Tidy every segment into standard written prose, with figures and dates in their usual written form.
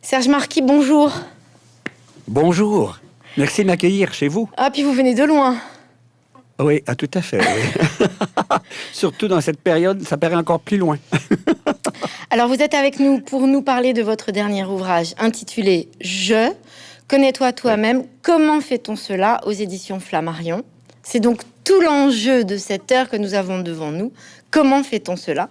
Serge Marquis, bonjour. Bonjour. Merci de m'accueillir chez vous. Ah, puis vous venez de loin. Oui, tout à fait. Oui. Surtout dans cette période, ça paraît encore plus loin. Alors, vous êtes avec nous pour nous parler de votre dernier ouvrage intitulé « Je ». Connais-toi toi-même. Comment fait-on cela aux éditions Flammarion? C'est donc tout l'enjeu de cette heure que nous avons devant nous. Comment fait-on cela?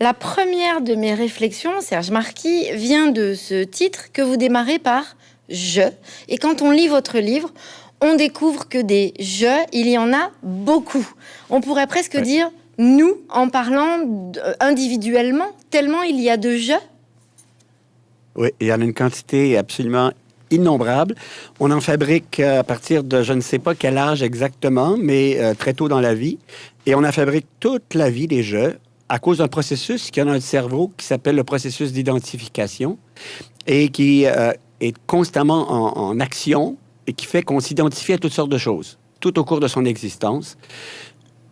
La première de mes réflexions, Serge Marquis, vient de ce titre que vous démarrez par « Je ». Et quand on lit votre livre, on découvre que des « je », il y en a beaucoup. On pourrait presque dire « nous » en parlant individuellement, tellement il y a de « je ». Oui, il y en a une quantité absolument innombrable. On en fabrique à partir de je ne sais pas quel âge exactement, mais très tôt dans la vie. Et on en fabrique toute la vie des jeux à cause d'un processus qui est dans le cerveau qui s'appelle le processus d'identification et qui est constamment en action et qui fait qu'on s'identifie à toutes sortes de choses tout au cours de son existence.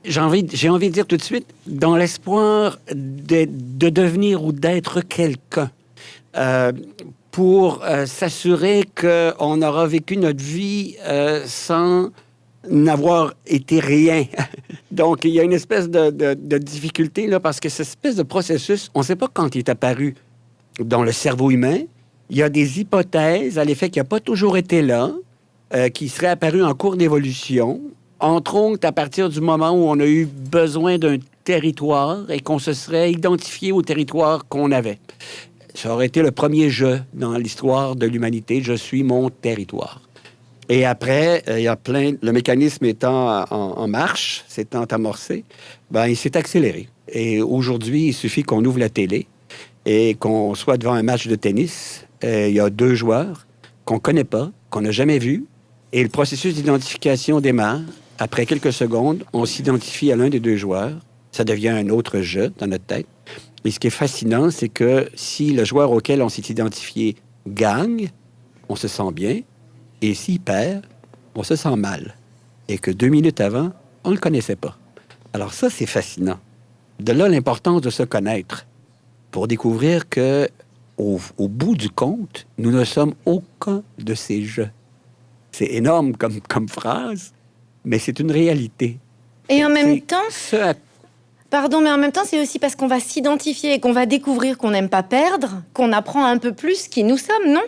J'ai envie de dire tout de suite, dans l'espoir de devenir ou d'être quelqu'un, pour s'assurer qu'on aura vécu notre vie sans n'avoir été rien. Donc, il y a une espèce de difficulté, là, parce que cette espèce de processus, on ne sait pas quand il est apparu dans le cerveau humain. Il y a des hypothèses à l'effet qu'il n'a pas toujours été là, qui seraient apparues en cours d'évolution, entre autres à partir du moment où on a eu besoin d'un territoire et qu'on se serait identifié au territoire qu'on avait. Ça aurait été le premier « je » dans l'histoire de l'humanité. Je suis mon territoire. Et après, il y a le mécanisme étant en marche, s'étant amorcé, il s'est accéléré. Et aujourd'hui, il suffit qu'on ouvre la télé et qu'on soit devant un match de tennis. Il y a deux joueurs qu'on ne connaît pas, qu'on n'a jamais vus. Et le processus d'identification démarre. Après quelques secondes, on s'identifie à l'un des deux joueurs. Ça devient un autre « je » dans notre tête. Et ce qui est fascinant, c'est que si le joueur auquel on s'est identifié gagne, on se sent bien. Et s'il perd, on se sent mal. Et que 2 minutes avant, on ne le connaissait pas. Alors ça, c'est fascinant. De là, l'importance de se connaître pour découvrir que, au bout du compte, nous ne sommes aucun de ces jeux. C'est énorme comme phrase, mais c'est une réalité. Et en même temps... Pardon, mais en même temps, c'est aussi parce qu'on va s'identifier et qu'on va découvrir qu'on n'aime pas perdre, qu'on apprend un peu plus qui nous sommes, non?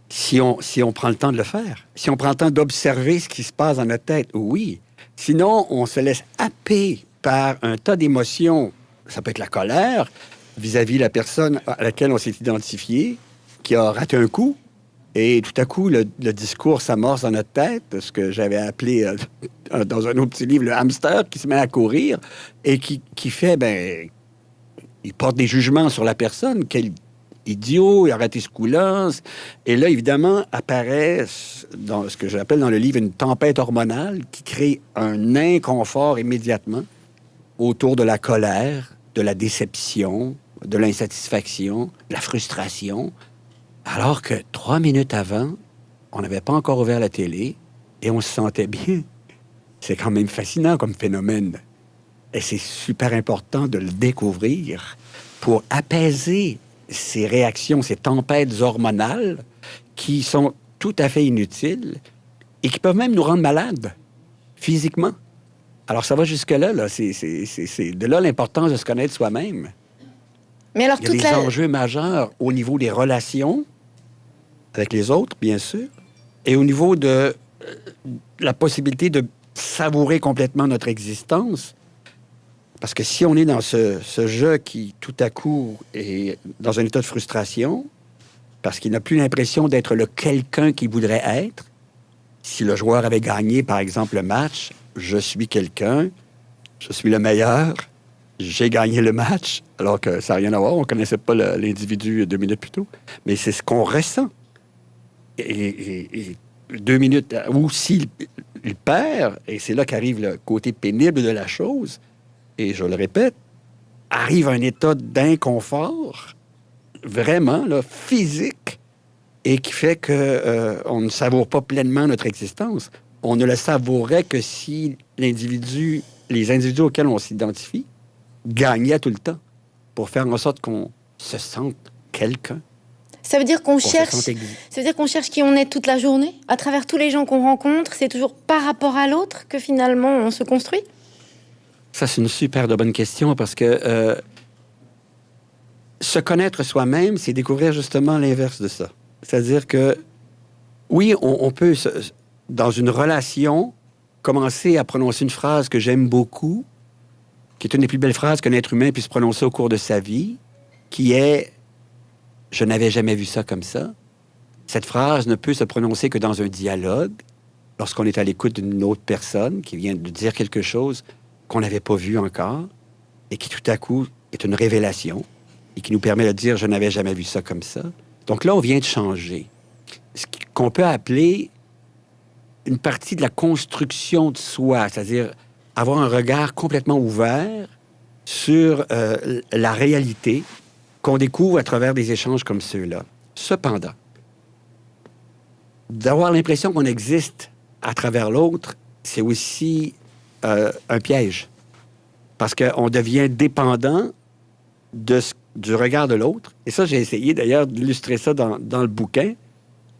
Si on prend le temps de le faire, si on prend le temps d'observer ce qui se passe dans notre tête, oui. Sinon, on se laisse happer par un tas d'émotions. Ça peut être la colère vis-à-vis de la personne à laquelle on s'est identifié, qui a raté un coup. Et tout à coup, le discours s'amorce dans notre tête, ce que j'avais appelé dans un autre petit livre, le hamster qui se met à courir et qui fait, il porte des jugements sur la personne. Quel idiot, il a raté ce coup-là. Et là, évidemment, apparaît, dans ce que j'appelle dans le livre, une tempête hormonale qui crée un inconfort immédiatement autour de la colère, de la déception, de l'insatisfaction, de la frustration. Alors que 3 minutes avant, on n'avait pas encore ouvert la télé et on se sentait bien. C'est quand même fascinant comme phénomène. Et c'est super important de le découvrir pour apaiser ces réactions, ces tempêtes hormonales qui sont tout à fait inutiles et qui peuvent même nous rendre malades physiquement. Alors ça va jusque-là, là. C'est de là l'importance de se connaître soi-même. Mais alors, il y a des enjeux majeurs au niveau des relations avec les autres, bien sûr, et au niveau de la possibilité de savourer complètement notre existence. Parce que si on est dans ce jeu qui, tout à coup, est dans un état de frustration, parce qu'il n'a plus l'impression d'être le quelqu'un qu'il voudrait être, si le joueur avait gagné, par exemple, le match, je suis quelqu'un, je suis le meilleur, j'ai gagné le match, alors que ça n'a rien à voir, on ne connaissait pas l'individu 2 minutes plus tôt, mais c'est ce qu'on ressent. Et 2 minutes, ou s'il perd, et c'est là qu'arrive le côté pénible de la chose, et je le répète, arrive un état d'inconfort, vraiment, là, physique, et qui fait qu'on ne savoure pas pleinement notre existence. On ne le savourerait que si les individus auxquels on s'identifie, gagnaient tout le temps, pour faire en sorte qu'on se sente quelqu'un. Ça veut dire qu'on se cherche, sente ça veut dire qu'on cherche qui on est toute la journée, à travers tous les gens qu'on rencontre. C'est toujours par rapport à l'autre que finalement on se construit. Ça, c'est une super de bonne question parce que se connaître soi-même, c'est découvrir justement l'inverse de ça. C'est-à-dire que, oui, on peut, dans une relation, commencer à prononcer une phrase que j'aime beaucoup, qui est une des plus belles phrases qu'un être humain puisse prononcer au cours de sa vie, qui est « Je n'avais jamais vu ça comme ça ». Cette phrase ne peut se prononcer que dans un dialogue, lorsqu'on est à l'écoute d'une autre personne qui vient de dire quelque chose qu'on n'avait pas vu encore et qui tout à coup est une révélation et qui nous permet de dire « Je n'avais jamais vu ça comme ça ». Donc là, on vient de changer. Ce qu'on peut appeler une partie de la construction de soi, c'est-à-dire avoir un regard complètement ouvert sur la réalité qu'on découvre à travers des échanges comme ceux-là. Cependant, d'avoir l'impression qu'on existe à travers l'autre, c'est aussi un piège. Parce qu'on devient dépendant du regard de l'autre. Et ça, j'ai essayé d'ailleurs d'illustrer ça dans le bouquin.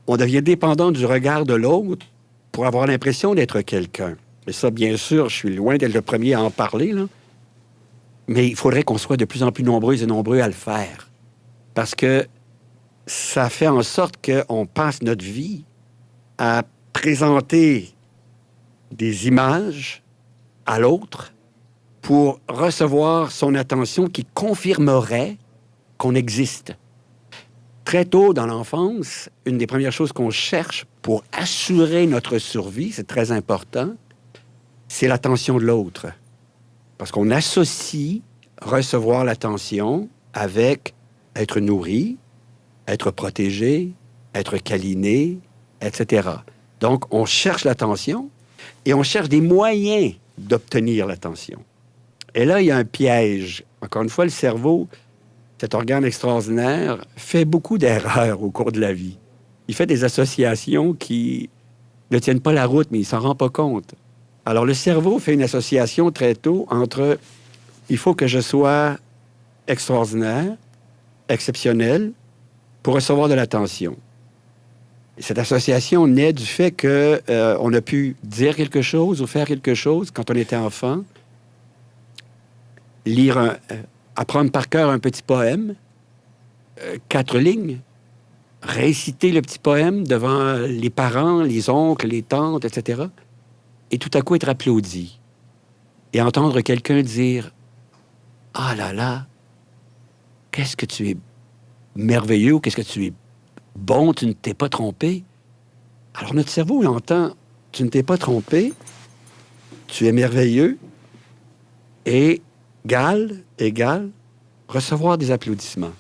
On devient dépendant du regard de l'autre pour avoir l'impression d'être quelqu'un. Et ça, bien sûr, je suis loin d'être le premier à en parler, là. Mais il faudrait qu'on soit de plus en plus nombreux et nombreux à le faire. Parce que ça fait en sorte qu'on passe notre vie à présenter des images à l'autre pour recevoir son attention qui confirmerait qu'on existe. Très tôt dans l'enfance, une des premières choses qu'on cherche pour assurer notre survie, c'est très important, c'est l'attention de l'autre. Parce qu'on associe recevoir l'attention avec être nourri, être protégé, être câliné, etc. Donc, on cherche l'attention et on cherche des moyens d'obtenir l'attention. Et là, il y a un piège. Encore une fois, le cerveau, cet organe extraordinaire, fait beaucoup d'erreurs au cours de la vie. Il fait des associations qui ne tiennent pas la route, mais il ne s'en rend pas compte. Alors, le cerveau fait une association très tôt entre « il faut que je sois extraordinaire, exceptionnel, pour recevoir de l'attention ». Cette association naît du fait qu'on a pu dire quelque chose ou faire quelque chose quand on était enfant, apprendre par cœur un petit poème, 4 lignes, réciter le petit poème devant les parents, les oncles, les tantes, etc., et tout à coup être applaudi et entendre quelqu'un dire « Ah là là, qu'est-ce que tu es merveilleux, qu'est-ce que tu es bon, tu ne t'es pas trompé. » Alors notre cerveau, il entend « Tu ne t'es pas trompé, tu es merveilleux » et égal, recevoir des applaudissements.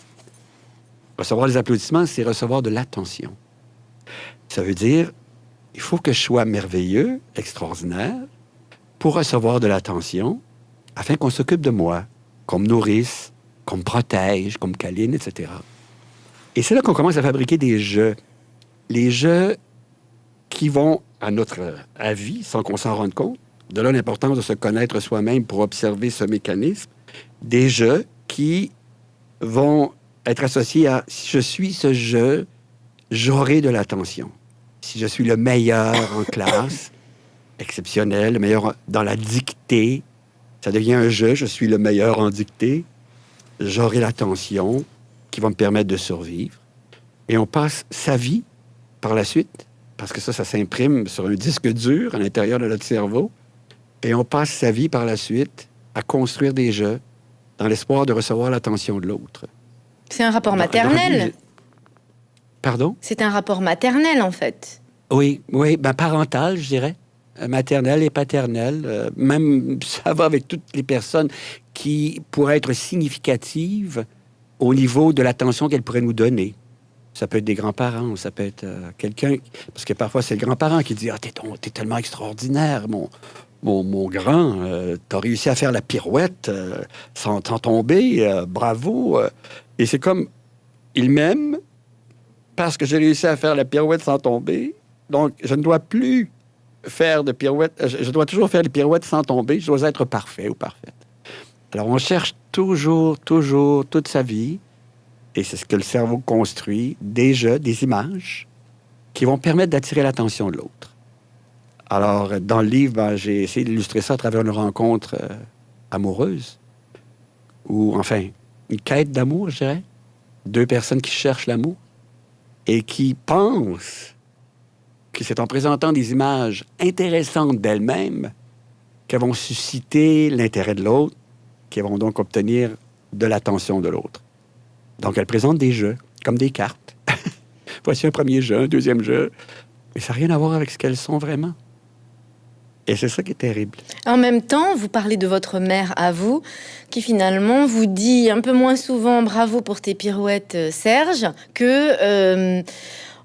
Recevoir des applaudissements, c'est recevoir de l'attention. Ça veut dire, il faut que je sois merveilleux, extraordinaire, pour recevoir de l'attention, afin qu'on s'occupe de moi, qu'on me nourrisse, qu'on me protège, qu'on me câline, etc. Et c'est là qu'on commence à fabriquer des jeux. Les jeux qui vont, à notre avis, sans qu'on s'en rende compte, de là l'importance de se connaître soi-même pour observer ce mécanisme, des jeux qui vont être associés à « si je suis ce jeu, j'aurai de l'attention. Si je suis le meilleur en classe, exceptionnel, le meilleur dans la dictée, ça devient un jeu, je suis le meilleur en dictée, j'aurai l'attention qui va me permettre de survivre. » Et on passe sa vie par la suite, parce que ça s'imprime sur un disque dur à l'intérieur de notre cerveau, et on passe sa vie par la suite à construire des jeux dans l'espoir de recevoir l'attention de l'autre. C'est un rapport maternel. Pardon? C'est un rapport maternel, en fait. Oui, parental, je dirais. Maternel et paternel. Même, ça va avec toutes les personnes qui pourraient être significatives au niveau de l'attention qu'elles pourraient nous donner. Ça peut être des grands-parents, ça peut être quelqu'un... Parce que parfois, c'est le grand-parent qui dit « Ah, t'es tellement extraordinaire, mon grand, t'as réussi à faire la pirouette sans tomber, bravo. » Et c'est comme, il m'aime parce que j'ai réussi à faire la pirouette sans tomber. Donc, je ne dois plus faire de pirouette. Je dois toujours faire des pirouettes sans tomber. Je dois être parfait ou parfaite. Alors, on cherche toujours, toute sa vie, Et c'est ce que le cerveau construit, des jeux, des images, qui vont permettre d'attirer l'attention de l'autre. Alors, dans le livre, j'ai essayé d'illustrer ça à travers une rencontre amoureuse, ou enfin, une quête d'amour, je dirais. Deux personnes qui cherchent l'amour et qui pensent que c'est en présentant des images intéressantes d'elles-mêmes qu'elles vont susciter l'intérêt de l'autre, qu'elles vont donc obtenir de l'attention de l'autre. Donc, elles présentent des jeux, comme des cartes. Voici un premier jeu, un deuxième jeu. Mais ça n'a rien à voir avec ce qu'elles sont vraiment. Et c'est ça qui est terrible. En même temps, vous parlez de votre mère à vous, qui finalement vous dit un peu moins souvent bravo pour tes pirouettes, Serge, que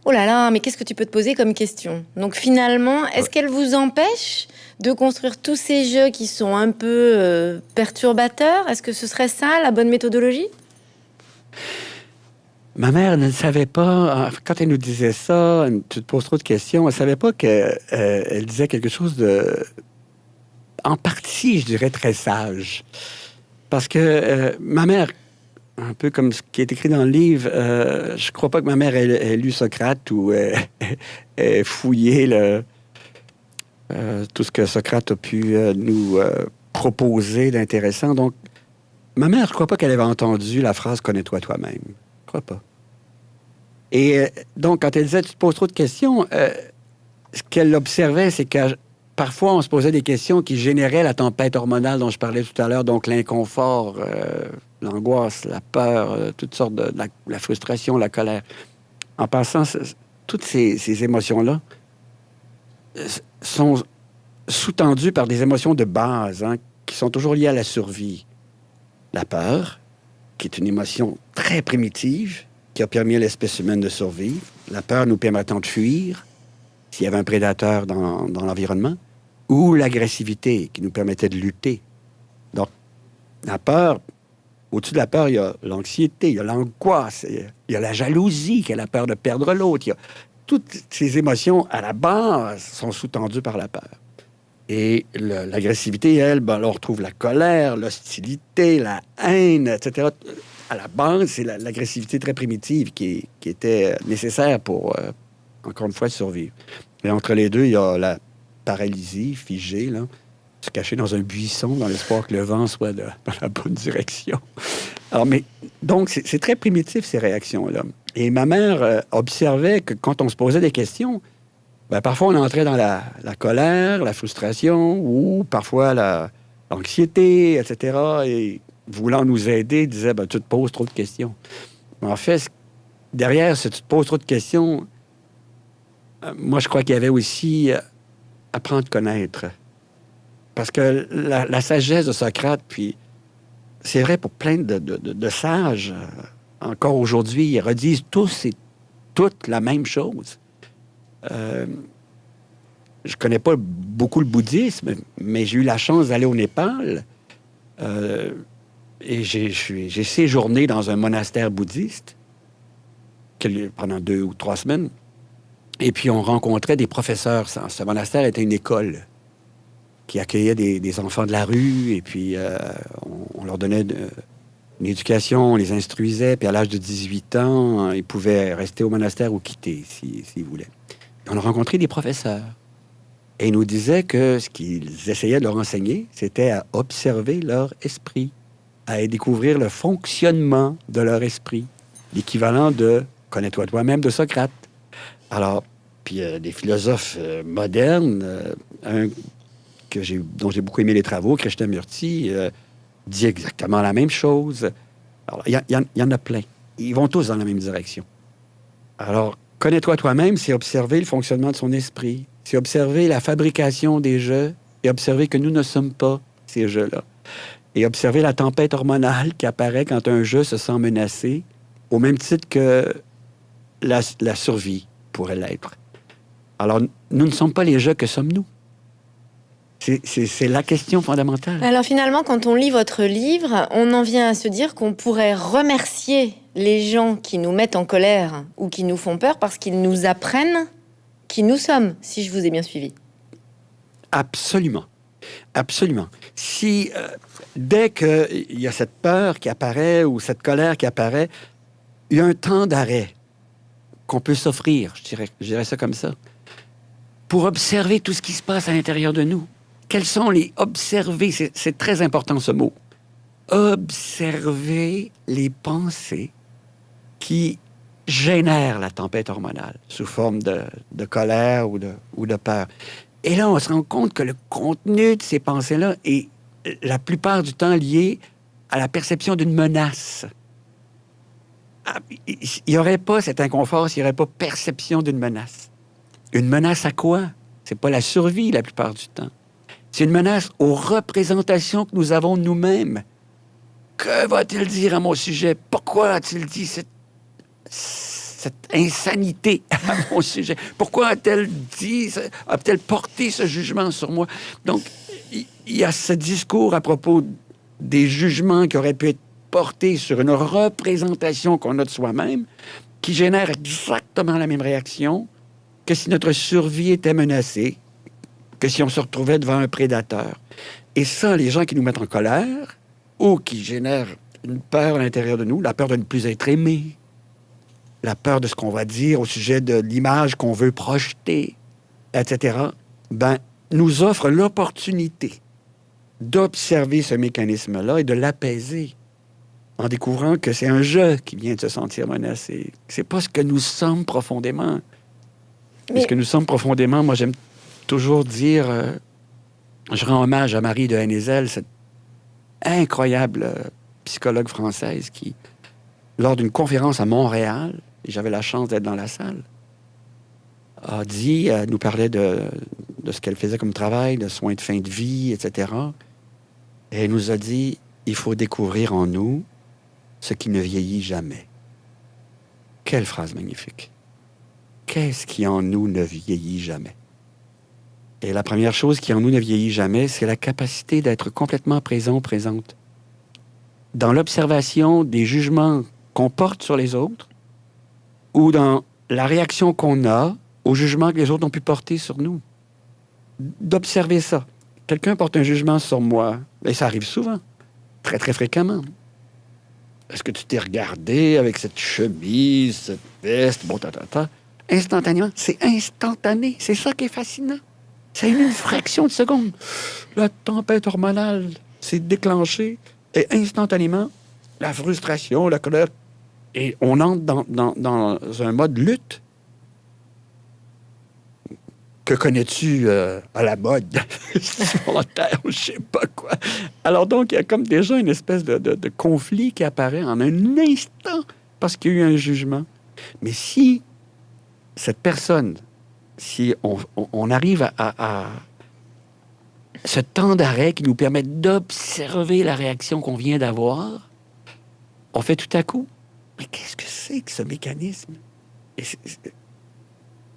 oh là là, mais qu'est-ce que tu peux te poser comme question? Donc finalement, est-ce qu'elle vous empêche de construire tous ces jeux qui sont un peu perturbateurs? Est-ce que ce serait ça la bonne méthodologie? Ma mère ne savait pas, quand elle nous disait ça, tu te poses trop de questions, elle ne savait pas qu'elle disait quelque chose de, en partie, je dirais, très sage. Parce que ma mère, un peu comme ce qui est écrit dans le livre, je ne crois pas que ma mère ait lu Socrate ou ait fouillé tout ce que Socrate a pu nous proposer d'intéressant. Donc, ma mère, je ne crois pas qu'elle avait entendu la phrase « Connais-toi toi-même ». Je ne crois pas. Et donc, quand elle disait « Tu te poses trop de questions », ce qu'elle observait, c'est que parfois, on se posait des questions qui généraient la tempête hormonale dont je parlais tout à l'heure, donc l'inconfort, l'angoisse, la peur, toutes sortes de la frustration, la colère. En passant, toutes ces émotions-là sont sous-tendues par des émotions de base, hein, qui sont toujours liées à la survie. La peur, qui est une émotion très primitive, qui a permis à l'espèce humaine de survivre. La peur nous permettant de fuir, s'il y avait un prédateur dans l'environnement, ou l'agressivité, qui nous permettait de lutter. Donc, la peur, au-dessus de la peur, il y a l'anxiété, il y a l'angoisse, il y a la jalousie, qui a la peur de perdre l'autre. Toutes ces émotions, à la base, sont sous-tendues par la peur. Et l'agressivité, elle, on retrouve la colère, l'hostilité, la haine, etc. À la base, c'est l'agressivité très primitive qui était nécessaire pour, encore une fois, survivre. Et entre les deux, il y a la paralysie, figée, là, se cacher dans un buisson dans l'espoir que le vent soit dans la bonne direction. Alors, donc, c'est très primitif, ces réactions-là. Et ma mère observait que quand on se posait des questions, parfois, on entrait dans la colère, la frustration, ou parfois l'anxiété, etc. Et voulant nous aider, disait, tu te poses trop de questions. Mais en fait, derrière, si tu te poses trop de questions, moi, je crois qu'il y avait aussi apprendre à connaître. Parce que la sagesse de Socrate, puis c'est vrai pour plein de sages, encore aujourd'hui, ils redisent tous et toutes la même chose. Je connais pas beaucoup le bouddhisme, mais j'ai eu la chance d'aller au Népal et j'ai séjourné dans un monastère bouddhiste pendant 2 ou 3 semaines. Et puis, on rencontrait des professeurs. Ce monastère était une école qui accueillait des enfants de la rue, et puis on leur donnait une éducation, on les instruisait, puis à l'âge de 18 ans, ils pouvaient rester au monastère ou quitter s'ils voulaient. Et on a rencontré des professeurs. Et ils nous disaient que ce qu'ils essayaient de leur enseigner, c'était à observer leur esprit, à découvrir le fonctionnement de leur esprit, l'équivalent de « connais-toi toi-même » de Socrate. Alors, puis des philosophes modernes, un dont j'ai beaucoup aimé les travaux, Krishnamurti, dit exactement la même chose. Alors, il y en a plein. Ils vont tous dans la même direction. Alors, connais-toi toi-même, c'est observer le fonctionnement de son esprit. C'est observer la fabrication des jeux et observer que nous ne sommes pas ces jeux-là. Et observer la tempête hormonale qui apparaît quand un jeu se sent menacé, au même titre que la survie pourrait l'être. Alors, nous ne sommes pas les jeux, que sommes-nous? C'est la question fondamentale. Alors finalement, quand on lit votre livre, on en vient à se dire qu'on pourrait remercier les gens qui nous mettent en colère ou qui nous font peur parce qu'ils nous apprennent qui nous sommes, si je vous ai bien suivi. Absolument. Absolument. Dès qu'il y a cette peur qui apparaît ou cette colère qui apparaît, il y a un temps d'arrêt qu'on peut s'offrir, je dirais ça comme ça, pour observer tout ce qui se passe à l'intérieur de nous. Quels sont les observer? C'est très important ce mot. Observer les pensées qui génèrent la tempête hormonale sous forme de colère ou de peur. Et là, on se rend compte que le contenu de ces pensées-là est la plupart du temps lié à la perception d'une menace. Il n'y aurait pas cet inconfort s'il n'y aurait pas perception d'une menace. Une menace à quoi? C'est pas la survie la plupart du temps. C'est une menace aux représentations que nous avons de nous-mêmes. Que va-t-il dire à mon sujet? Pourquoi a-t-il dit cette insanité à mon sujet? Pourquoi a-t-elle porté ce jugement sur moi? Donc, il y a ce discours à propos des jugements qui auraient pu être portés sur une représentation qu'on a de soi-même qui génère exactement la même réaction que si notre survie était menacée, que si on se retrouvait devant un prédateur. Et ça, les gens qui nous mettent en colère ou qui génèrent une peur à l'intérieur de nous, la peur de ne plus être aimé, la peur de ce qu'on va dire au sujet de l'image qu'on veut projeter, etc., nous offrent l'opportunité d'observer ce mécanisme-là et de l'apaiser en découvrant que c'est un jeu qui vient de se sentir menacé. C'est pas ce que nous sommes profondément. Mais... Ce que nous sommes profondément, moi, j'aime toujours dire... je rends hommage à Marie de Hennezel, cette incroyable psychologue française qui, lors d'une conférence à Montréal, et j'avais la chance d'être dans la salle, a dit, nous parlait de ce qu'elle faisait comme travail, de soins de fin de vie, etc. Et elle nous a dit, il faut découvrir en nous ce qui ne vieillit jamais. Quelle phrase magnifique. Qu'est-ce qui en nous ne vieillit jamais? Et la première chose qui en nous ne vieillit jamais, c'est la capacité d'être complètement présent, présente. Dans l'observation des jugements qu'on porte sur les autres ou dans la réaction qu'on a aux jugements que les autres ont pu porter sur nous. D'observer ça. Quelqu'un porte un jugement sur moi, et ça arrive souvent, très, très fréquemment. Est-ce que tu t'es regardé avec cette chemise, cette veste, bon, instantanément, c'est instantané. C'est ça qui est fascinant. C'est une fraction de seconde. La tempête hormonale s'est déclenchée et instantanément, la frustration, la colère, et on entre dans un mode lutte. Que connais-tu à la mode sur la Terre ou je sais pas quoi. Alors donc, il y a comme déjà une espèce de conflit qui apparaît en un instant parce qu'il y a eu un jugement. Mais si cette personne, si on arrive à ce temps d'arrêt qui nous permet d'observer la réaction qu'on vient d'avoir, on fait tout à coup, mais qu'est-ce que c'est que ce mécanisme?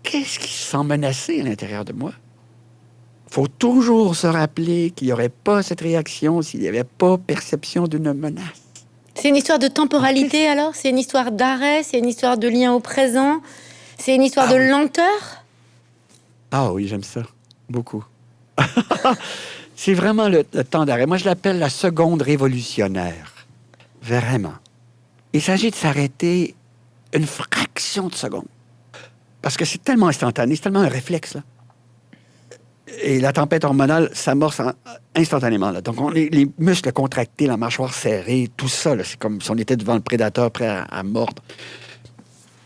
Qu'est-ce qui se sent menacé à l'intérieur de moi? Il faut toujours se rappeler qu'il n'y aurait pas cette réaction s'il n'y avait pas perception d'une menace. C'est une histoire de temporalité alors? C'est une histoire d'arrêt? C'est une histoire de lien au présent? C'est une histoire de lenteur? Ah oui, j'aime ça. Beaucoup. C'est vraiment le temps d'arrêt. Moi, je l'appelle la seconde révolutionnaire. Vraiment. Il s'agit de s'arrêter une fraction de seconde. Parce que c'est tellement instantané, c'est tellement un réflexe, là. Et la tempête hormonale s'amorce instantanément, là. Donc, les muscles contractés, la mâchoire serrée, tout ça, là, c'est comme si on était devant le prédateur prêt à mordre.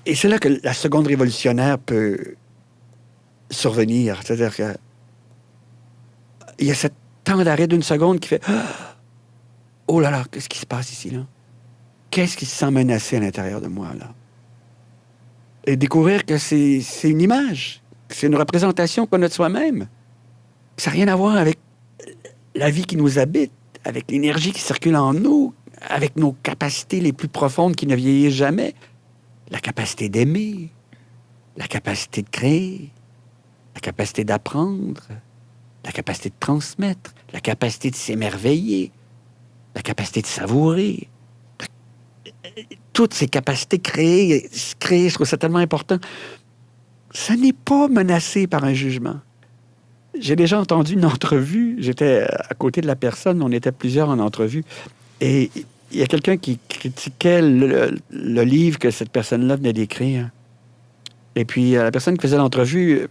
Et c'est là que la seconde révolutionnaire peut survenir. C'est-à-dire que il y a ce temps d'arrêt d'une seconde qui fait « Oh là là, qu'est-ce qui se passe ici, là? Qu'est-ce qui se sent menacé à l'intérieur de moi, là? » Et découvrir que c'est une image, que c'est une représentation qu'on a de soi-même. Ça n'a rien à voir avec la vie qui nous habite, avec l'énergie qui circule en nous, avec nos capacités les plus profondes qui ne vieillissent jamais. La capacité d'aimer, la capacité de créer, la capacité d'apprendre, la capacité de transmettre, la capacité de s'émerveiller, la capacité de savourer. Toutes ces capacités créées, je trouve ça tellement important. Ça n'est pas menacé par un jugement. J'ai déjà entendu une entrevue, j'étais à côté de la personne, on était plusieurs en entrevue, et il y a quelqu'un qui critiquait le livre que cette personne-là venait d'écrire. Et puis, la personne qui faisait l'entrevue,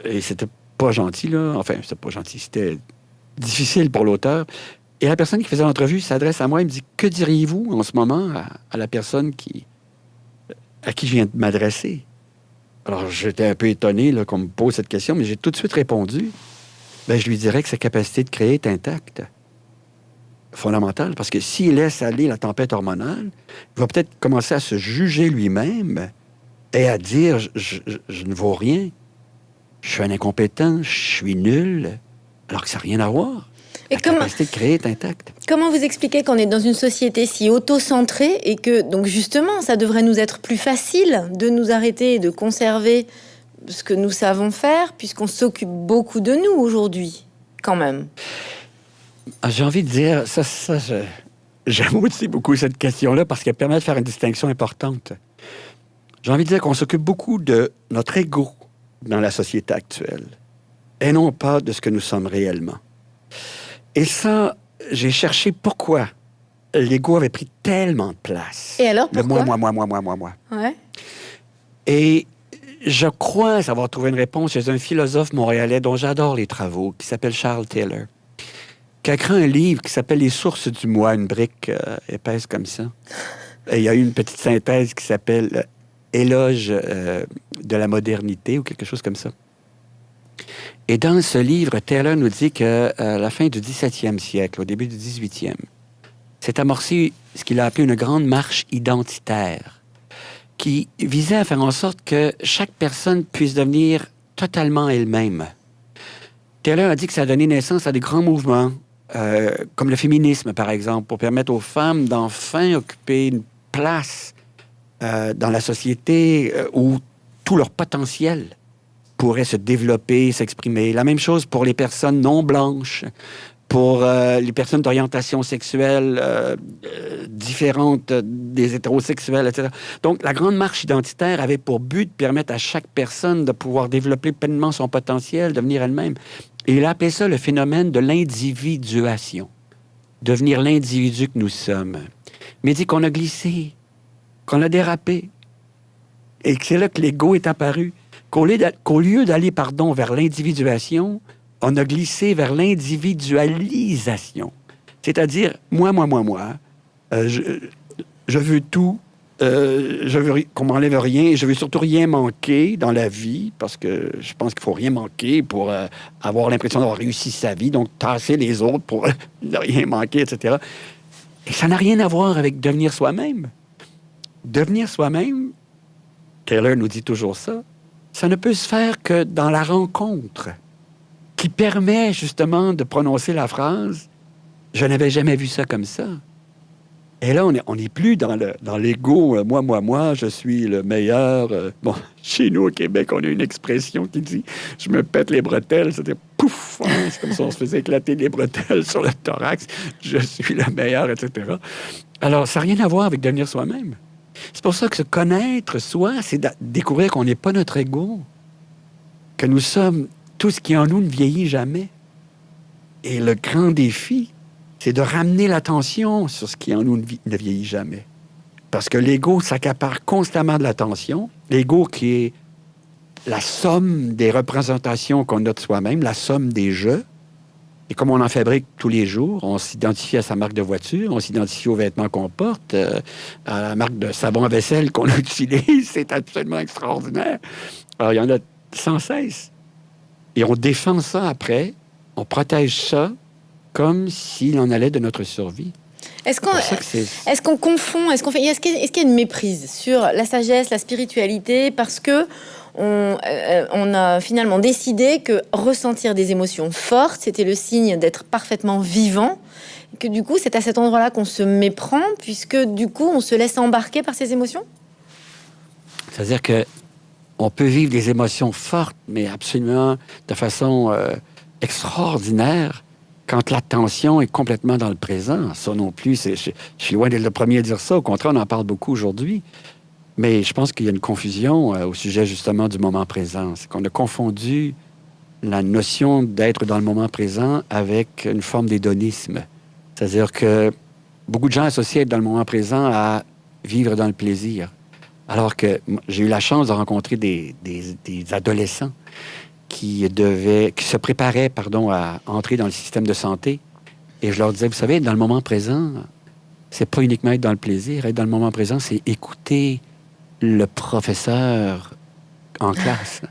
et c'était pas gentil, là. Enfin, c'était pas gentil, c'était difficile pour l'auteur. Et la personne qui faisait l'entrevue s'adresse à moi et me dit, « Que diriez-vous en ce moment à la personne à qui je viens de m'adresser? » Alors, j'étais un peu étonné là, qu'on me pose cette question, mais j'ai tout de suite répondu. Ben, je lui dirais que sa capacité de créer est intacte. Fondamentale, parce que s'il laisse aller la tempête hormonale, il va peut-être commencer à se juger lui-même et à dire je ne vaux rien, je suis un incompétent, je suis nul, alors que ça n'a rien à voir. La capacité de créer est intacte. Comment vous expliquez qu'on est dans une société si auto-centrée et que, donc justement, ça devrait nous être plus facile de nous arrêter et de conserver ce que nous savons faire, puisqu'on s'occupe beaucoup de nous aujourd'hui, quand même? J'ai envie de dire, j'aime aussi beaucoup cette question-là parce qu'elle permet de faire une distinction importante. J'ai envie de dire qu'on s'occupe beaucoup de notre ego dans la société actuelle et non pas de ce que nous sommes réellement. Et ça, j'ai cherché pourquoi l'ego avait pris tellement de place. Et alors, pourquoi? Le moi. Ouais. Et je crois avoir trouvé une réponse chez un philosophe montréalais dont j'adore les travaux, qui s'appelle Charles Taylor, qui a écrit un livre qui s'appelle « Les sources du moi », une brique épaisse comme ça. Et il y a eu une petite synthèse qui s'appelle « Éloge de la modernité » ou quelque chose comme ça. Et dans ce livre, Taylor nous dit qu'à la fin du 17e siècle, au début du 18e, s'est amorcé ce qu'il a appelé une grande marche identitaire qui visait à faire en sorte que chaque personne puisse devenir totalement elle-même. Taylor a dit que ça a donné naissance à des grands mouvements, comme le féminisme, par exemple, pour permettre aux femmes d'enfin occuper une place dans la société où tout leur potentiel pourrait se développer, s'exprimer. La même chose pour les personnes non blanches, pour les personnes d'orientation sexuelle différentes des hétérosexuels, etc. Donc, la grande marche identitaire avait pour but de permettre à chaque personne de pouvoir développer pleinement son potentiel, devenir elle-même. Et il a appelé ça le phénomène de l'individuation. Devenir l'individu que nous sommes. Mais il dit qu'on a glissé, qu'on a dérapé, et que c'est là que l'ego est apparu. Qu'au lieu d'aller, vers l'individuation, on a glissé vers l'individualisation. C'est-à-dire, moi. Je veux tout. Je veux qu'on m'enlève rien. Et je veux surtout rien manquer dans la vie, parce que je pense qu'il faut rien manquer pour avoir l'impression d'avoir réussi sa vie. Donc, tasser les autres pour ne rien manquer, etc. Et ça n'a rien à voir avec devenir soi-même. Devenir soi-même, Taylor nous dit toujours ça, ça ne peut se faire que dans la rencontre qui permet justement de prononcer la phrase « Je n'avais jamais vu ça comme ça ». Et là, on n'est plus dans l'ego, moi, je suis le meilleur. Bon, chez nous, au Québec, on a une expression qui dit « je me pète les bretelles », c'était pouf, hein, c'est comme si on se faisait éclater les bretelles sur le thorax, « je suis le meilleur », etc. Alors, ça n'a rien à voir avec devenir soi-même. C'est pour ça que se connaître soi, c'est découvrir qu'on n'est pas notre ego, que nous sommes, tout ce qui en nous ne vieillit jamais. Et le grand défi, c'est de ramener l'attention sur ce qui en nous ne vieillit jamais. Parce que l'ego s'accapare constamment de l'attention. L'ego qui est la somme des représentations qu'on a de soi-même, la somme des jeux. Et comme on en fabrique tous les jours, on s'identifie à sa marque de voiture, on s'identifie aux vêtements qu'on porte, à la marque de savon à vaisselle qu'on utilise. C'est absolument extraordinaire. Alors, il y en a sans cesse. Et on défend ça après, on protège ça comme s'il en allait de notre survie. Est-ce qu'on confond, est-ce qu'il y a une méprise sur la sagesse, la spiritualité, parce que on a finalement décidé que ressentir des émotions fortes, c'était le signe d'être parfaitement vivant, et que du coup, c'est à cet endroit-là qu'on se méprend, puisque du coup, on se laisse embarquer par ces émotions? C'est-à-dire que on peut vivre des émotions fortes, mais absolument de façon extraordinaire, quand l'attention est complètement dans le présent. Ça non plus, je suis loin d'être le premier à dire ça. Au contraire, on en parle beaucoup aujourd'hui. Mais je pense qu'il y a une confusion au sujet justement du moment présent. C'est qu'on a confondu la notion d'être dans le moment présent avec une forme d'hédonisme. C'est-à-dire que beaucoup de gens associent être dans le moment présent à vivre dans le plaisir. Alors que j'ai eu la chance de rencontrer des adolescents qui se préparaient, à entrer dans le système de santé. Et je leur disais, vous savez, dans le moment présent, c'est pas uniquement être dans le plaisir. Être dans le moment présent, c'est écouter le professeur en classe.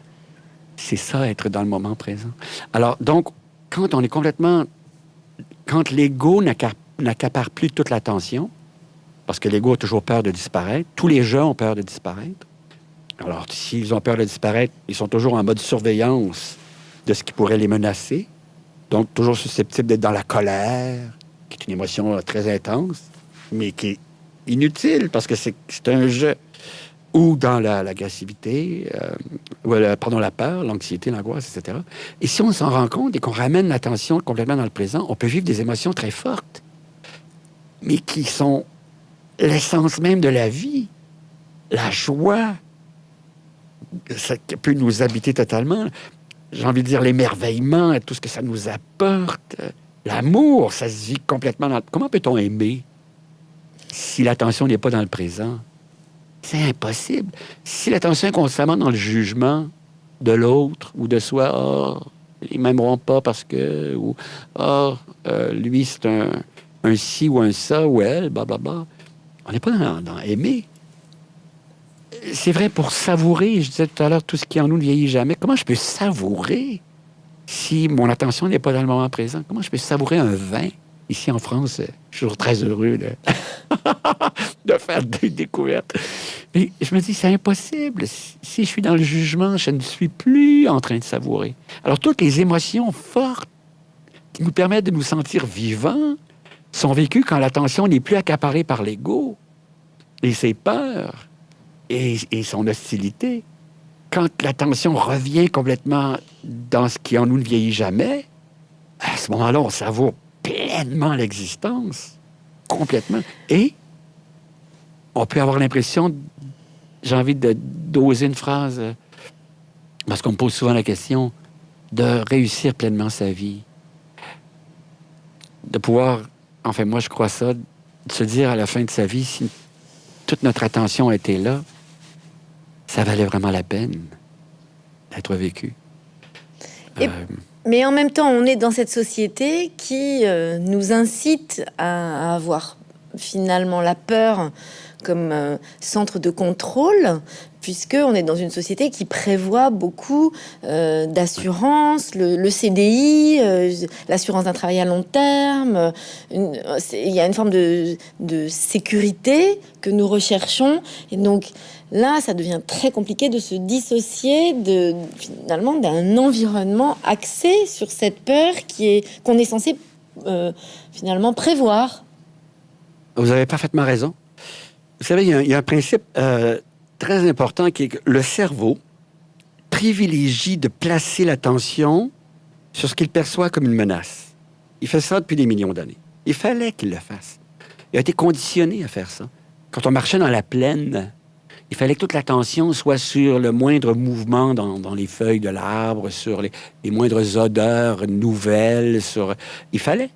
C'est ça, être dans le moment présent. Alors, donc, quand on est complètement... Quand l'ego n'accapare plus toute l'attention, parce que l'ego a toujours peur de disparaître, tous les gens ont peur de disparaître. Alors, s'ils ont peur de disparaître, ils sont toujours en mode surveillance de ce qui pourrait les menacer. Donc, toujours susceptibles d'être dans la colère, qui est une émotion très intense, mais qui est inutile parce que c'est un jeu. Ou dans l'agressivité, la peur, l'anxiété, l'angoisse, etc. Et si on s'en rend compte et qu'on ramène l'attention complètement dans le présent, on peut vivre des émotions très fortes, mais qui sont l'essence même de la vie. La joie, ça peut nous habiter totalement. J'ai envie de dire l'émerveillement, tout ce que ça nous apporte. L'amour, ça se vit complètement dans... Comment peut-on aimer si l'attention n'est pas dans le présent? C'est impossible. Si l'attention est constamment dans le jugement de l'autre ou de soi, ils m'aimeront pas parce que... Ou, lui, c'est un ci ou un ça ou elle, blablabla. On n'est pas dans aimer. C'est vrai pour savourer. Je disais tout à l'heure, tout ce qui en nous ne vieillit jamais. Comment je peux savourer si mon attention n'est pas dans le moment présent? Comment je peux savourer un vin? Ici, en France, je suis toujours très heureux de faire des découvertes. Mais je me dis, c'est impossible. Si je suis dans le jugement, je ne suis plus en train de savourer. Alors, toutes les émotions fortes qui nous permettent de nous sentir vivants sont vécues quand l'attention n'est plus accaparée par l'ego et ses peurs et son hostilité. Quand l'attention revient complètement dans ce qui en nous ne vieillit jamais, à ce moment-là, on savoure pleinement l'existence, complètement. Et on peut avoir l'impression, j'ai envie d'oser une phrase, parce qu'on me pose souvent la question, de réussir pleinement sa vie. De pouvoir, enfin moi je crois ça, de se dire à la fin de sa vie, si toute notre attention était là, ça valait vraiment la peine d'être vécu. Mais en même temps, on est dans cette société qui nous incite à avoir finalement la peur comme centre de contrôle, puisqu'on est dans une société qui prévoit beaucoup d'assurance, le CDI, l'assurance d'un travail à long terme. Il y a une forme de sécurité que nous recherchons. Et donc là, ça devient très compliqué de se dissocier finalement d'un environnement axé sur cette peur qu'on est censé finalement prévoir. Vous avez parfaitement raison. Vous savez, il y a un principe très important qui est que le cerveau privilégie de placer l'attention sur ce qu'il perçoit comme une menace. Il fait ça depuis des millions d'années. Il fallait qu'il le fasse. Il a été conditionné à faire ça. Quand on marchait dans la plaine, il fallait que toute l'attention soit sur le moindre mouvement dans les feuilles de l'arbre, sur les moindres odeurs nouvelles. Il fallait,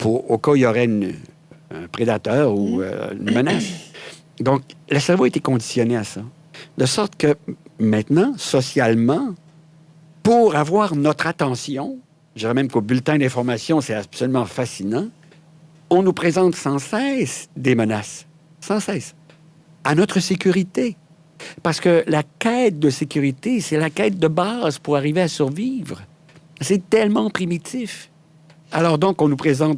au cas où il y aurait un prédateur ou une menace. Donc, le cerveau a été conditionné à ça. De sorte que maintenant, socialement, pour avoir notre attention, je dirais même qu'au bulletin d'information, c'est absolument fascinant, on nous présente sans cesse des menaces. Sans cesse. À notre sécurité. Parce que la quête de sécurité, c'est la quête de base pour arriver à survivre. C'est tellement primitif. Alors donc, on nous présente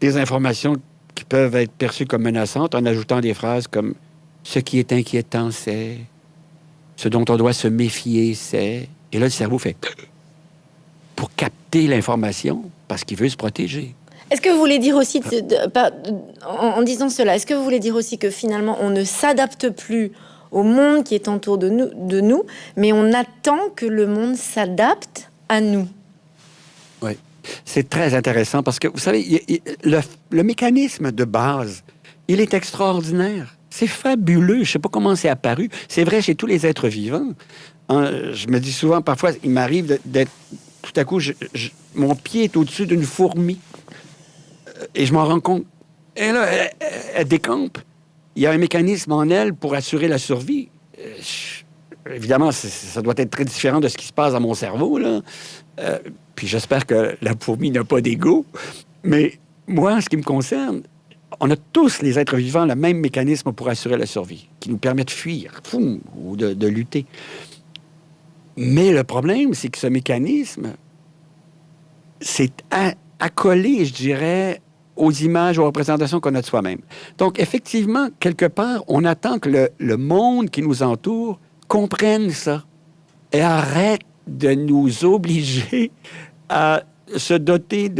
des informations qui peuvent être perçues comme menaçantes en ajoutant des phrases comme « ce qui est inquiétant, c'est... ce dont on doit se méfier, c'est... » Et là, le cerveau fait « pour capter l'information parce qu'il veut se protéger. » Est-ce que vous voulez dire aussi, en disant cela, est-ce que vous voulez dire aussi que finalement, on ne s'adapte plus au monde qui est autour de nous, mais on attend que le monde s'adapte à nous? Oui, c'est très intéressant parce que, vous savez, le mécanisme de base, il est extraordinaire. C'est fabuleux. Je ne sais pas comment c'est apparu. C'est vrai chez tous les êtres vivants. Je me dis souvent, parfois, il m'arrive d'être... Tout à coup, mon pied est au-dessus d'une fourmi. Et je m'en rends compte. Et là, elle décampe. Il y a un mécanisme en elle pour assurer la survie. Évidemment, ça doit être très différent de ce qui se passe dans mon cerveau, là. Puis j'espère que la fourmi n'a pas d'ego. Mais moi, en ce qui me concerne, on a tous, les êtres vivants, le même mécanisme pour assurer la survie, qui nous permet de fuir, ou de lutter. Mais le problème, c'est que ce mécanisme, c'est accolé, je dirais, aux images, aux représentations qu'on a de soi-même. Donc, effectivement, quelque part, on attend que le monde qui nous entoure comprenne ça et arrête de nous obliger à se doter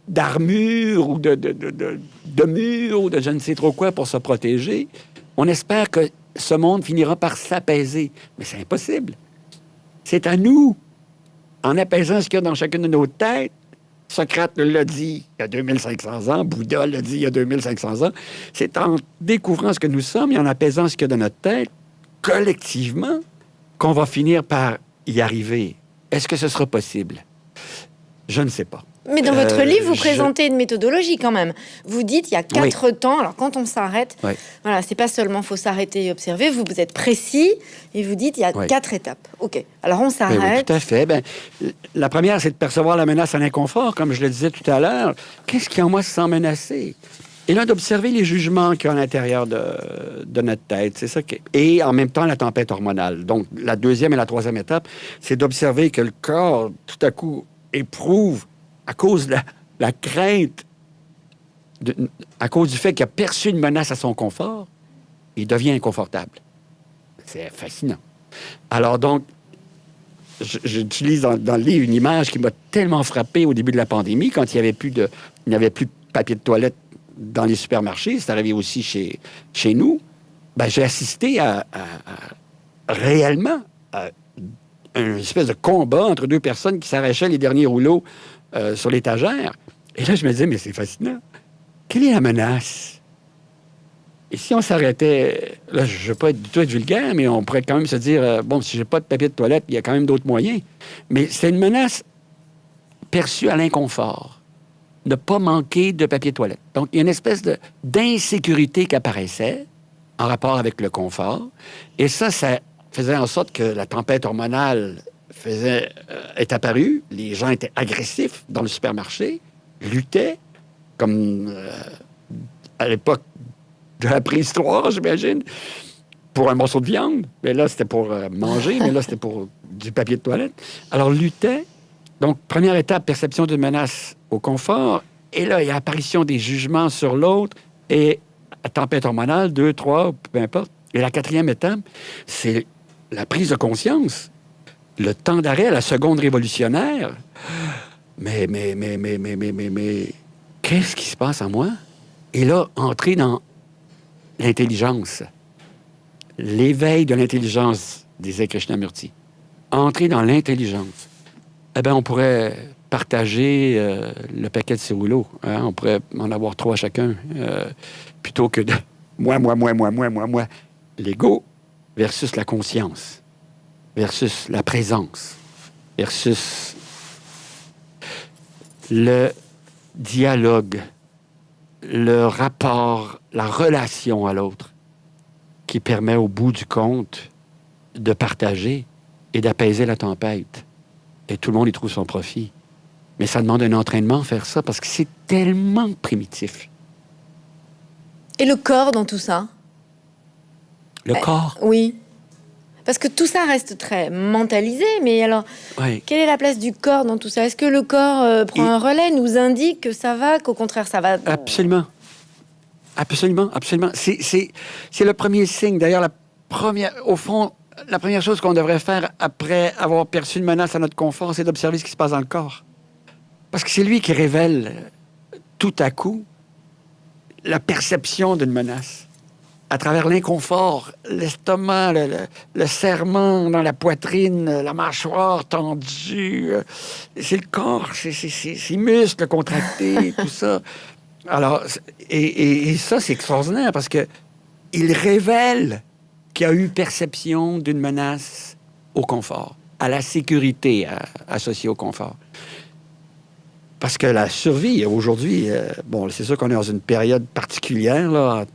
d'armures ou de murs ou de je ne sais trop quoi pour se protéger. On espère que ce monde finira par s'apaiser. Mais c'est impossible. C'est à nous, en apaisant ce qu'il y a dans chacune de nos têtes. Socrate l'a dit il y a 2500 ans, Bouddha l'a dit il y a 2500 ans. C'est en découvrant ce que nous sommes et en apaisant ce qu'il y a dans notre tête, collectivement, qu'on va finir par y arriver. Est-ce que ce sera possible? Je ne sais pas. Mais dans votre livre, vous présentez une méthodologie quand même. Vous dites il y a 4 temps. Alors quand on s'arrête, voilà, c'est pas seulement faut s'arrêter et observer. Vous êtes précis et vous dites il y a 4 étapes. Ok. Alors on s'arrête. Oui, tout à fait. La première, c'est de percevoir la menace à l'inconfort, comme je le disais tout à l'heure. Qu'est-ce qui en moi se sent menacé? Et là, d'observer les jugements qu'il y a à l'intérieur de notre tête. C'est ça et en même temps, la tempête hormonale. Donc, la deuxième et la troisième étape, c'est d'observer que le corps, tout à coup, éprouve, à cause de la crainte, à cause du fait qu'il a perçu une menace à son confort, il devient inconfortable. C'est fascinant. Alors donc, j'utilise dans le livre une image qui m'a tellement frappé au début de la pandémie, quand il n'y avait plus de papier de toilette dans les supermarchés, c'est arrivé aussi chez nous. J'ai assisté réellement à une espèce de combat entre deux personnes qui s'arrachaient les derniers rouleaux sur l'étagère. Et là, je me disais, mais c'est fascinant. Quelle est la menace? Et si on s'arrêtait... Là, je ne veux pas du tout être vulgaire, mais on pourrait quand même se dire, bon, si j'ai pas de papier de toilette, il y a quand même d'autres moyens. Mais c'est une menace perçue à l'inconfort. Ne pas manquer de papier de toilette. Donc, il y a une espèce d'insécurité qui apparaissait en rapport avec le confort. Et ça faisait en sorte que la tempête hormonale est apparue. Les gens étaient agressifs dans le supermarché, luttaient, comme à l'époque de la préhistoire, j'imagine, pour un morceau de viande. Mais là, c'était pour manger, mais là, c'était pour du papier de toilette. Alors, luttaient. Donc, première étape, perception d'une menace au confort. Et là, il y a apparition des jugements sur l'autre et tempête hormonale, 2, 3, peu importe. Et la quatrième étape, c'est la prise de conscience. Le temps d'arrêt, la seconde révolutionnaire. Mais, qu'est-ce qui se passe en moi? Et là, entrer dans l'intelligence. L'éveil de l'intelligence, disait Krishnamurti. Entrer dans l'intelligence. Eh bien, on pourrait partager le paquet de ces rouleaux. Hein? On pourrait en avoir 3 chacun, plutôt que de moi. L'ego versus la conscience, versus la présence, versus le dialogue, le rapport, la relation à l'autre, qui permet au bout du compte de partager et d'apaiser la tempête. Et tout le monde y trouve son profit. Mais ça demande un entraînement, faire ça, parce que c'est tellement primitif. Et le corps dans tout ça? Le corps? Oui. Parce que tout ça reste très mentalisé, mais alors, quelle est la place du corps dans tout ça? Est-ce que le corps prend un relais, nous indique que ça va, qu'au contraire, ça va? Absolument. Absolument. C'est le premier signe. D'ailleurs, au fond, la première chose qu'on devrait faire après avoir perçu une menace à notre confort, c'est d'observer ce qui se passe dans le corps. Parce que c'est lui qui révèle tout à coup la perception d'une menace. À travers l'inconfort, l'estomac, le serrement dans la poitrine, la mâchoire tendue. C'est le corps, c'est muscles contractés, tout ça. Alors, et ça, c'est extraordinaire parce que il révèle qu'il y a eu perception d'une menace au confort, à la sécurité associée au confort. Parce que la survie, aujourd'hui, bon, c'est sûr qu'on est dans une période particulière, là,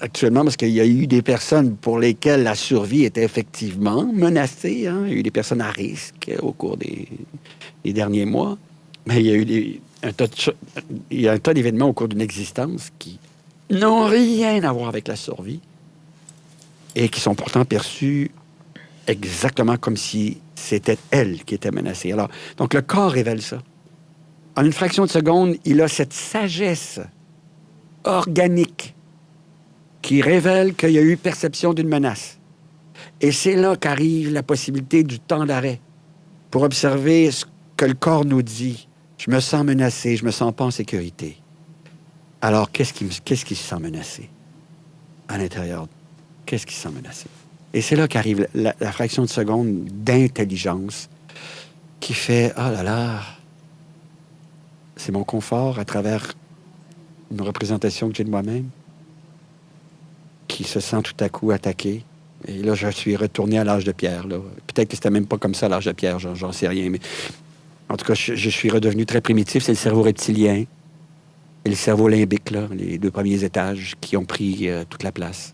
actuellement, parce qu'il y a eu des personnes pour lesquelles la survie était effectivement menacée. Hein. Il y a eu des personnes à risque au cours des derniers mois. Mais il y a eu il y a un tas d'événements au cours d'une existence qui n'ont rien à voir avec la survie et qui sont pourtant perçus exactement comme si c'était elle qui était menacée. Alors, donc, le corps révèle ça. En une fraction de seconde, il a cette sagesse organique qui révèle qu'il y a eu perception d'une menace. Et c'est là qu'arrive la possibilité du temps d'arrêt pour observer ce que le corps nous dit. Je me sens menacé, je me sens pas en sécurité. Alors, qu'est-ce qui se sent menacé à l'intérieur? Qu'est-ce qui se sent menacé? Et c'est là qu'arrive la fraction de seconde d'intelligence qui fait « Ah là là, c'est mon confort à travers une représentation que j'ai de moi-même qui se sent tout à coup attaqué. » Et là, je suis retourné à l'âge de pierre. Là. Peut-être que c'était même pas comme ça, l'âge de pierre, j'en sais rien. Mais en tout cas, je suis redevenu très primitif. C'est le cerveau reptilien et le cerveau limbique, là, les deux premiers étages, qui ont pris toute la place.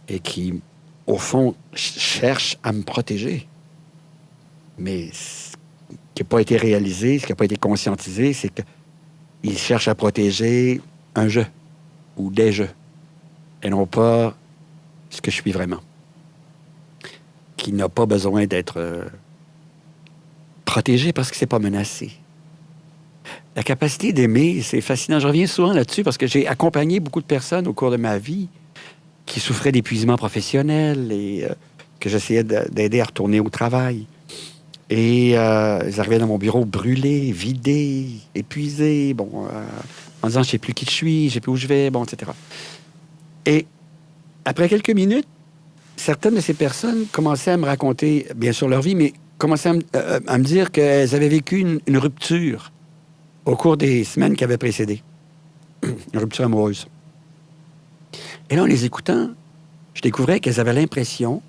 Et qui, au fond, cherchent à me protéger. Mais ce qui n'a pas été réalisé, ce qui n'a pas été conscientisé, c'est qu'ils cherchent à protéger un je ou des je, et non pas ce que je suis vraiment, qui n'a pas besoin d'être protégé parce que c'est pas menacé. La capacité d'aimer, c'est fascinant. Je reviens souvent là-dessus parce que j'ai accompagné beaucoup de personnes au cours de ma vie qui souffraient d'épuisement professionnel et que j'essayais d'aider à retourner au travail. Et ils arrivaient dans mon bureau brûlés, vidés, épuisés, en disant « je sais plus qui je suis, je sais plus où je vais », etc. Et après quelques minutes, certaines de ces personnes commençaient à me raconter, bien sûr, leur vie, mais commençaient à me dire qu'elles avaient vécu une rupture au cours des semaines qui avaient précédé. Une rupture amoureuse. Et là, en les écoutant, je découvrais qu'elles avaient l'impression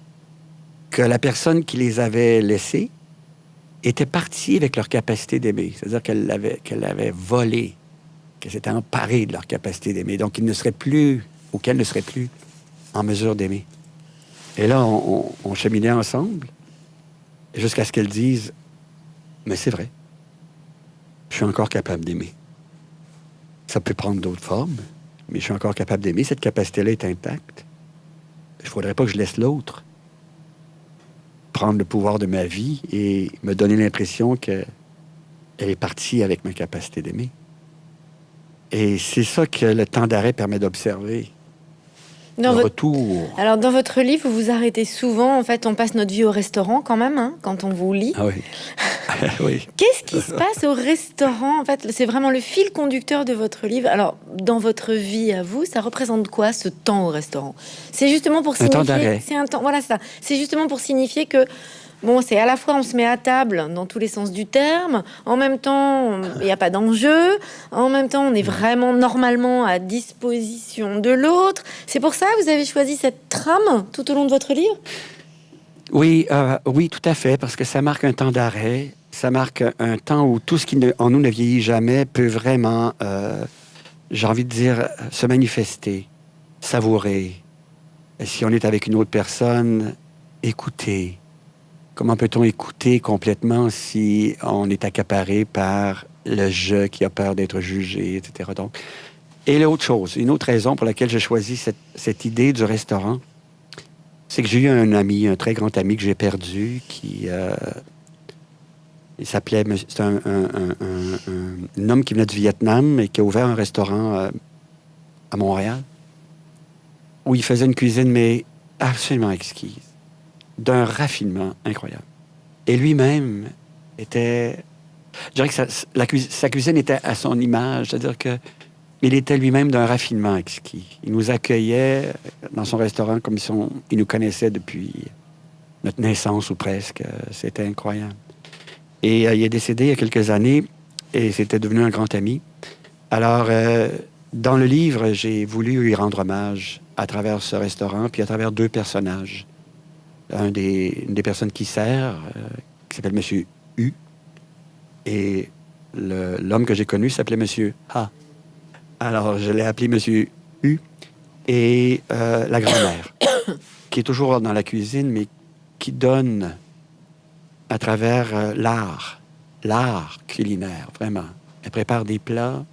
que la personne qui les avait laissées était partie avec leur capacité d'aimer. C'est-à-dire qu'elle l'avait volé, qu'elle s'était emparée de leur capacité d'aimer. Donc, ils ne seraient plus, ou qu'elle ne serait plus, en mesure d'aimer. Et là, on cheminait ensemble, jusqu'à ce qu'elles disent « Mais c'est vrai, je suis encore capable d'aimer. Ça peut prendre d'autres formes, mais je suis encore capable d'aimer. Cette capacité-là est intacte. Il ne faudrait pas que je laisse l'autre prendre le pouvoir de ma vie et me donner l'impression qu'elle est partie avec ma capacité d'aimer. » Et c'est ça que le temps d'arrêt permet d'observer. Retour. Alors, dans votre livre, vous vous arrêtez souvent. En fait, on passe notre vie au restaurant quand même, hein, quand on vous lit. Ah oui. Oui. Qu'est-ce qui se passe au restaurant? En fait, c'est vraiment le fil conducteur de votre livre. Alors, dans votre vie à vous, ça représente quoi, ce temps au restaurant? C'est justement pour signifier... Un temps d'arrêt. C'est un temps... Voilà, ça. C'est justement pour signifier que... Bon, c'est à la fois on se met à table dans tous les sens du terme, en même temps il n'y a pas d'enjeu, en même temps on est vraiment normalement à disposition de l'autre. C'est pour ça que vous avez choisi cette trame tout au long de votre livre? Oui, oui, tout à fait, parce que ça marque un temps d'arrêt, ça marque un temps où tout ce qui en nous ne vieillit jamais peut vraiment, j'ai envie de dire, se manifester, savourer. Et si on est avec une autre personne, écouter. Comment peut-on écouter complètement si on est accaparé par le « je » qui a peur d'être jugé, etc. Donc, et l'autre chose, une autre raison pour laquelle j'ai choisi cette idée du restaurant, c'est que j'ai eu un ami, un très grand ami que j'ai perdu, qui... il s'appelait... C'est un homme qui venait du Vietnam et qui a ouvert un restaurant à Montréal, où il faisait une cuisine, mais absolument exquise, d'un raffinement incroyable. Et lui-même était... Je dirais que sa cuisine était à son image, c'est-à-dire que il était lui-même d'un raffinement exquis. Il nous accueillait dans son restaurant comme si il nous connaissait depuis notre naissance ou presque. C'était incroyable. Et il est décédé il y a quelques années et c'était devenu un grand ami. Alors, dans le livre, j'ai voulu lui rendre hommage à travers ce restaurant puis à travers deux personnages. Une des personnes qui sert, qui s'appelle Monsieur U, et l'homme que j'ai connu s'appelait Monsieur A. Alors, je l'ai appelé Monsieur U. Et la grand-mère, qui est toujours dans la cuisine, mais qui donne à travers l'art culinaire, vraiment. Elle prépare des plats.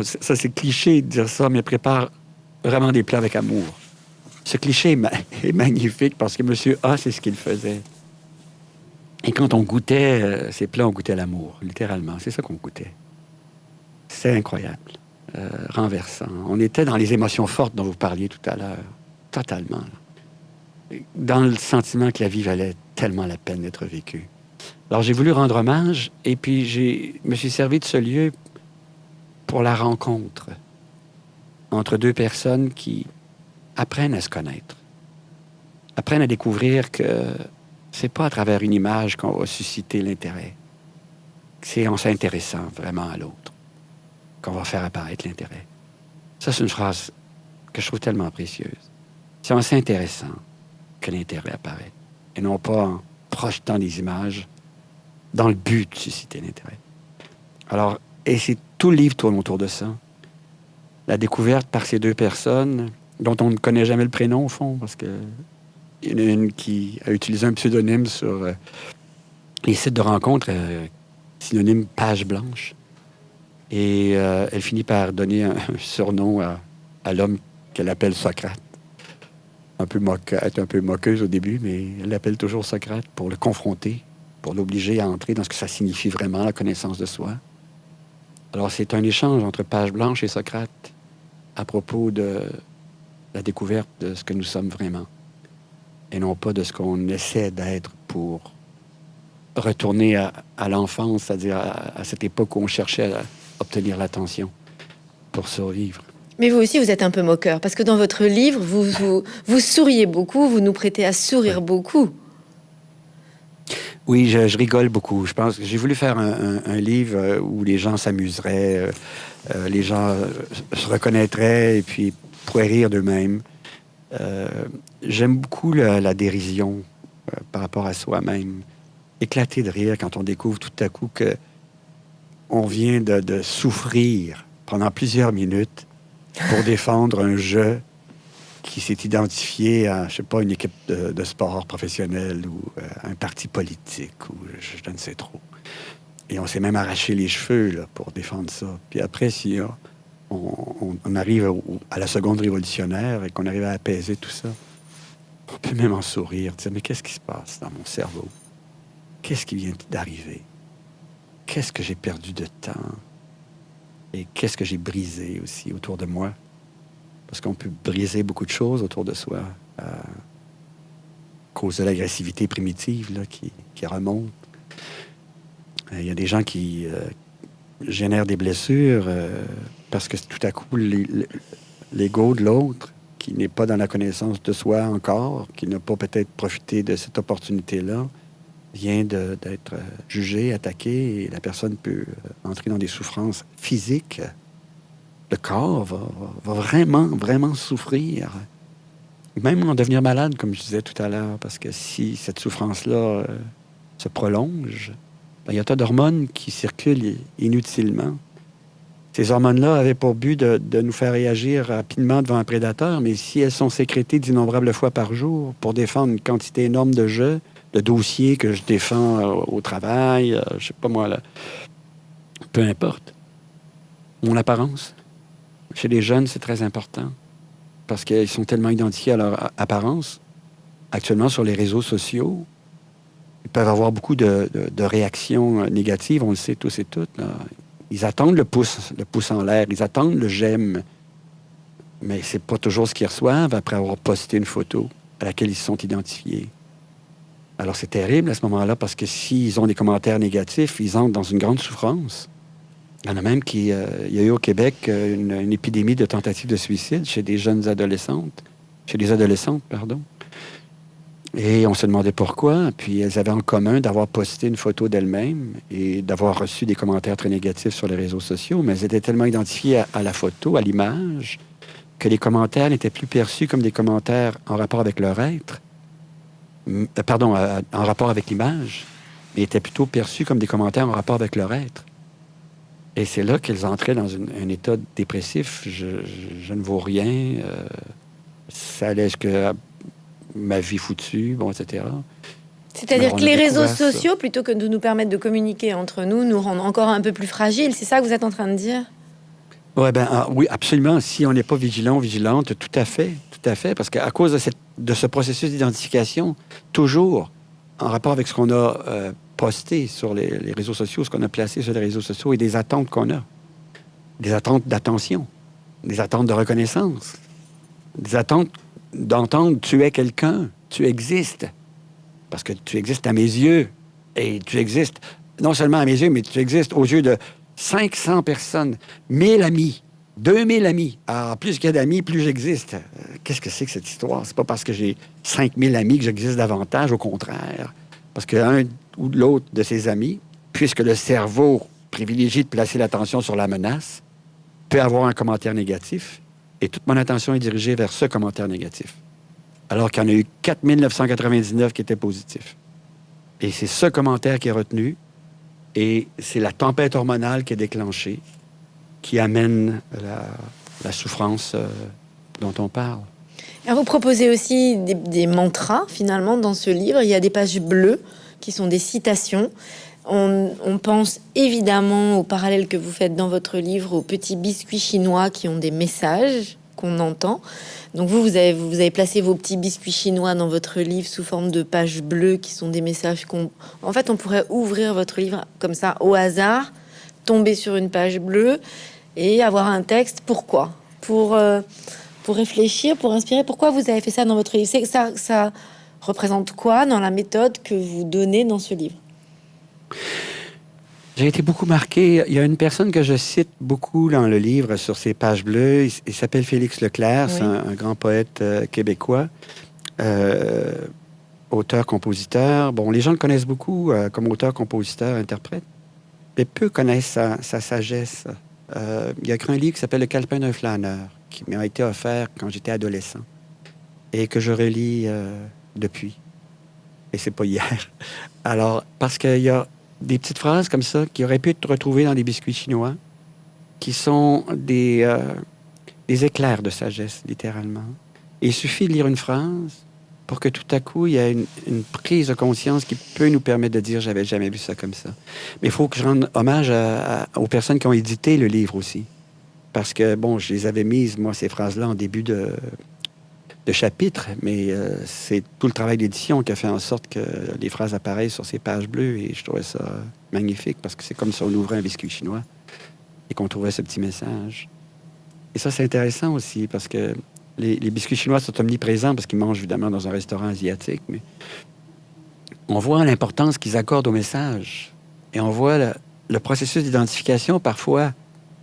Ça, c'est cliché de dire ça, mais elle prépare vraiment des plats avec amour. Ce cliché est magnifique parce que Monsieur A, c'est ce qu'il faisait. Et quand on goûtait ces plats, on goûtait l'amour, littéralement. C'est ça qu'on goûtait. C'est incroyable, renversant. On était dans les émotions fortes dont vous parliez tout à l'heure, totalement. Dans le sentiment que la vie valait tellement la peine d'être vécue. Alors, j'ai voulu rendre hommage et puis je me suis servi de ce lieu pour la rencontre entre deux personnes qui apprennent à se connaître, apprennent à découvrir que c'est pas à travers une image qu'on va susciter l'intérêt. C'est en s'intéressant vraiment à l'autre qu'on va faire apparaître l'intérêt. Ça, c'est une phrase que je trouve tellement précieuse. C'est en s'intéressant que l'intérêt apparaît, et non pas en projetant des images dans le but de susciter l'intérêt. Alors, et c'est tout le livre tourne autour de ça. La découverte par ces deux personnes, dont on ne connaît jamais le prénom, au fond, parce que il y en a une qui a utilisé un pseudonyme sur les sites de rencontres, synonyme page blanche. Et elle finit par donner un surnom à l'homme qu'elle appelle Socrate. Elle est un peu moqueuse au début, mais elle l'appelle toujours Socrate pour le confronter, pour l'obliger à entrer dans ce que ça signifie vraiment, la connaissance de soi. Alors, c'est un échange entre page blanche et Socrate à propos de la découverte de ce que nous sommes vraiment, et non pas de ce qu'on essaie d'être pour retourner à l'enfance, c'est-à-dire à cette époque où on cherchait à obtenir l'attention pour survivre. Mais vous aussi, vous êtes un peu moqueur, parce que dans votre livre, vous souriez beaucoup, vous nous prêtez à sourire beaucoup. Oui, je rigole beaucoup. Je pense que j'ai voulu faire un livre où les gens s'amuseraient, les gens se reconnaîtraient et puis pourraient rire d'eux-mêmes. J'aime beaucoup la dérision par rapport à soi-même. Éclater de rire quand on découvre tout à coup que on vient de souffrir pendant plusieurs minutes pour défendre un jeu qui s'est identifié à, je sais pas, une équipe de sport professionnelle ou un parti politique ou je ne sais trop. Et on s'est même arraché les cheveux là, pour défendre ça. Puis après, si on arrive à la seconde révolutionnaire et qu'on arrive à apaiser tout ça, on peut même en sourire, dire, mais qu'est-ce qui se passe dans mon cerveau? Qu'est-ce qui vient d'arriver? Qu'est-ce que j'ai perdu de temps? Et qu'est-ce que j'ai brisé aussi autour de moi? Parce qu'on peut briser beaucoup de choses autour de soi à cause de l'agressivité primitive là, qui remonte. Il y a des gens qui génèrent des blessures parce que tout à coup, l'ego de l'autre, qui n'est pas dans la connaissance de soi encore, qui n'a pas peut-être profité de cette opportunité-là, vient d'être jugé, attaqué, et la personne peut entrer dans des souffrances physiques. Le corps va vraiment, vraiment souffrir. Même en devenir malade, comme je disais tout à l'heure, parce que si cette souffrance-là se prolonge, ben, il y a tas d'hormones qui circulent inutilement. Ces hormones-là avaient pour but de nous faire réagir rapidement devant un prédateur, mais si elles sont sécrétées d'innombrables fois par jour pour défendre une quantité énorme de jeux, de dossiers que je défends au travail, je sais pas moi, là, peu importe. Mon apparence. Chez les jeunes, c'est très important parce qu'ils sont tellement identifiés à leur apparence. Actuellement, sur les réseaux sociaux, ils peuvent avoir beaucoup de réactions négatives, on le sait tous et toutes. Là. Ils attendent le pouce en l'air, ils attendent le j'aime, mais c'est pas toujours ce qu'ils reçoivent après avoir posté une photo à laquelle ils se sont identifiés. Alors, c'est terrible à ce moment-là parce que s'ils ont des commentaires négatifs, ils entrent dans une grande souffrance. Il y en a même il y a eu au Québec une épidémie de tentatives de suicide chez des jeunes adolescentes, pardon. Et on se demandait pourquoi. Puis elles avaient en commun d'avoir posté une photo d'elles-mêmes et d'avoir reçu des commentaires très négatifs sur les réseaux sociaux, mais elles étaient tellement identifiées à la photo, à l'image, que les commentaires n'étaient plus perçus comme des commentaires en rapport avec leur être, en rapport avec l'image, mais étaient plutôt perçus comme des commentaires en rapport avec leur être. Et c'est là qu'elles entraient dans un état dépressif. Je ne vaux rien. Ça allait jusqu'à ma vie foutue, bon, etc. C'est-à-dire Alors, que on a les réseaux découvert ça. sociaux, plutôt que de nous permettre de communiquer entre nous, nous rendent encore un peu plus fragiles. C'est ça que vous êtes en train de dire? Ouais, oui, absolument. Si on n'est pas vigilant ou vigilante, tout à fait, parce qu'à cause de ce processus d'identification, toujours en rapport avec ce qu'on a posté sur les réseaux sociaux, ce qu'on a placé sur les réseaux sociaux et des attentes qu'on a, des attentes d'attention, des attentes de reconnaissance, des attentes d'entendre tu es quelqu'un, tu existes, parce que tu existes à mes yeux et tu existes non seulement à mes yeux, mais tu existes aux yeux de 500 personnes, 1000 amis, 2000 amis. Alors, plus qu'il y a d'amis, plus j'existe. Qu'est-ce que c'est que cette histoire? C'est pas parce que j'ai 5000 amis que j'existe davantage, au contraire. Parce qu'un ou l'autre de ces amis, puisque le cerveau privilégie de placer l'attention sur la menace, peut avoir un commentaire négatif, et toute mon attention est dirigée vers ce commentaire négatif. Alors qu'il y en a eu 4999 qui étaient positifs. Et c'est ce commentaire qui est retenu, et c'est la tempête hormonale qui est déclenchée, qui amène la souffrance dont on parle. Alors, vous proposez aussi des mantras, finalement, dans ce livre. Il y a des pages bleues qui sont des citations. On pense évidemment au parallèle que vous faites dans votre livre aux petits biscuits chinois qui ont des messages qu'on entend. Donc vous avez placé vos petits biscuits chinois dans votre livre sous forme de pages bleues qui sont des messages qu'on... En fait, on pourrait ouvrir votre livre comme ça, au hasard, tomber sur une page bleue et avoir un texte. Pourquoi? Pour réfléchir, pour inspirer. Pourquoi vous avez fait ça dans votre livre? C'est que ça représente quoi dans la méthode que vous donnez dans ce livre? J'ai été beaucoup marqué. Il y a une personne que je cite beaucoup dans le livre sur ces pages bleues. Il s'appelle Félix Leclerc. Oui. C'est un grand poète québécois, auteur-compositeur. Bon, les gens le connaissent beaucoup comme auteur, compositeur, interprète, mais peu connaissent sa sagesse. Il a écrit un livre qui s'appelle Le calepin d'un flâneur, qui m'a été offert quand j'étais adolescent et que je relis depuis. Et c'est pas hier. Alors, parce qu'il y a des petites phrases comme ça qui auraient pu être retrouvées dans des biscuits chinois, qui sont des éclairs de sagesse, littéralement. Et il suffit de lire une phrase pour que tout à coup, il y ait une prise de conscience qui peut nous permettre de dire « j'avais jamais vu ça comme ça ». Mais il faut que je rende hommage aux personnes qui ont édité le livre aussi. Parce que, bon, je les avais mises, moi, ces phrases-là, en début de chapitre, mais c'est tout le travail d'édition qui a fait en sorte que les phrases apparaissent sur ces pages bleues, et je trouvais ça magnifique, parce que c'est comme si on ouvrait un biscuit chinois et qu'on trouvait ce petit message. Et ça, c'est intéressant aussi, parce que les biscuits chinois sont omniprésents, parce qu'ils mangent évidemment dans un restaurant asiatique, mais on voit l'importance qu'ils accordent au message, et on voit le processus d'identification parfois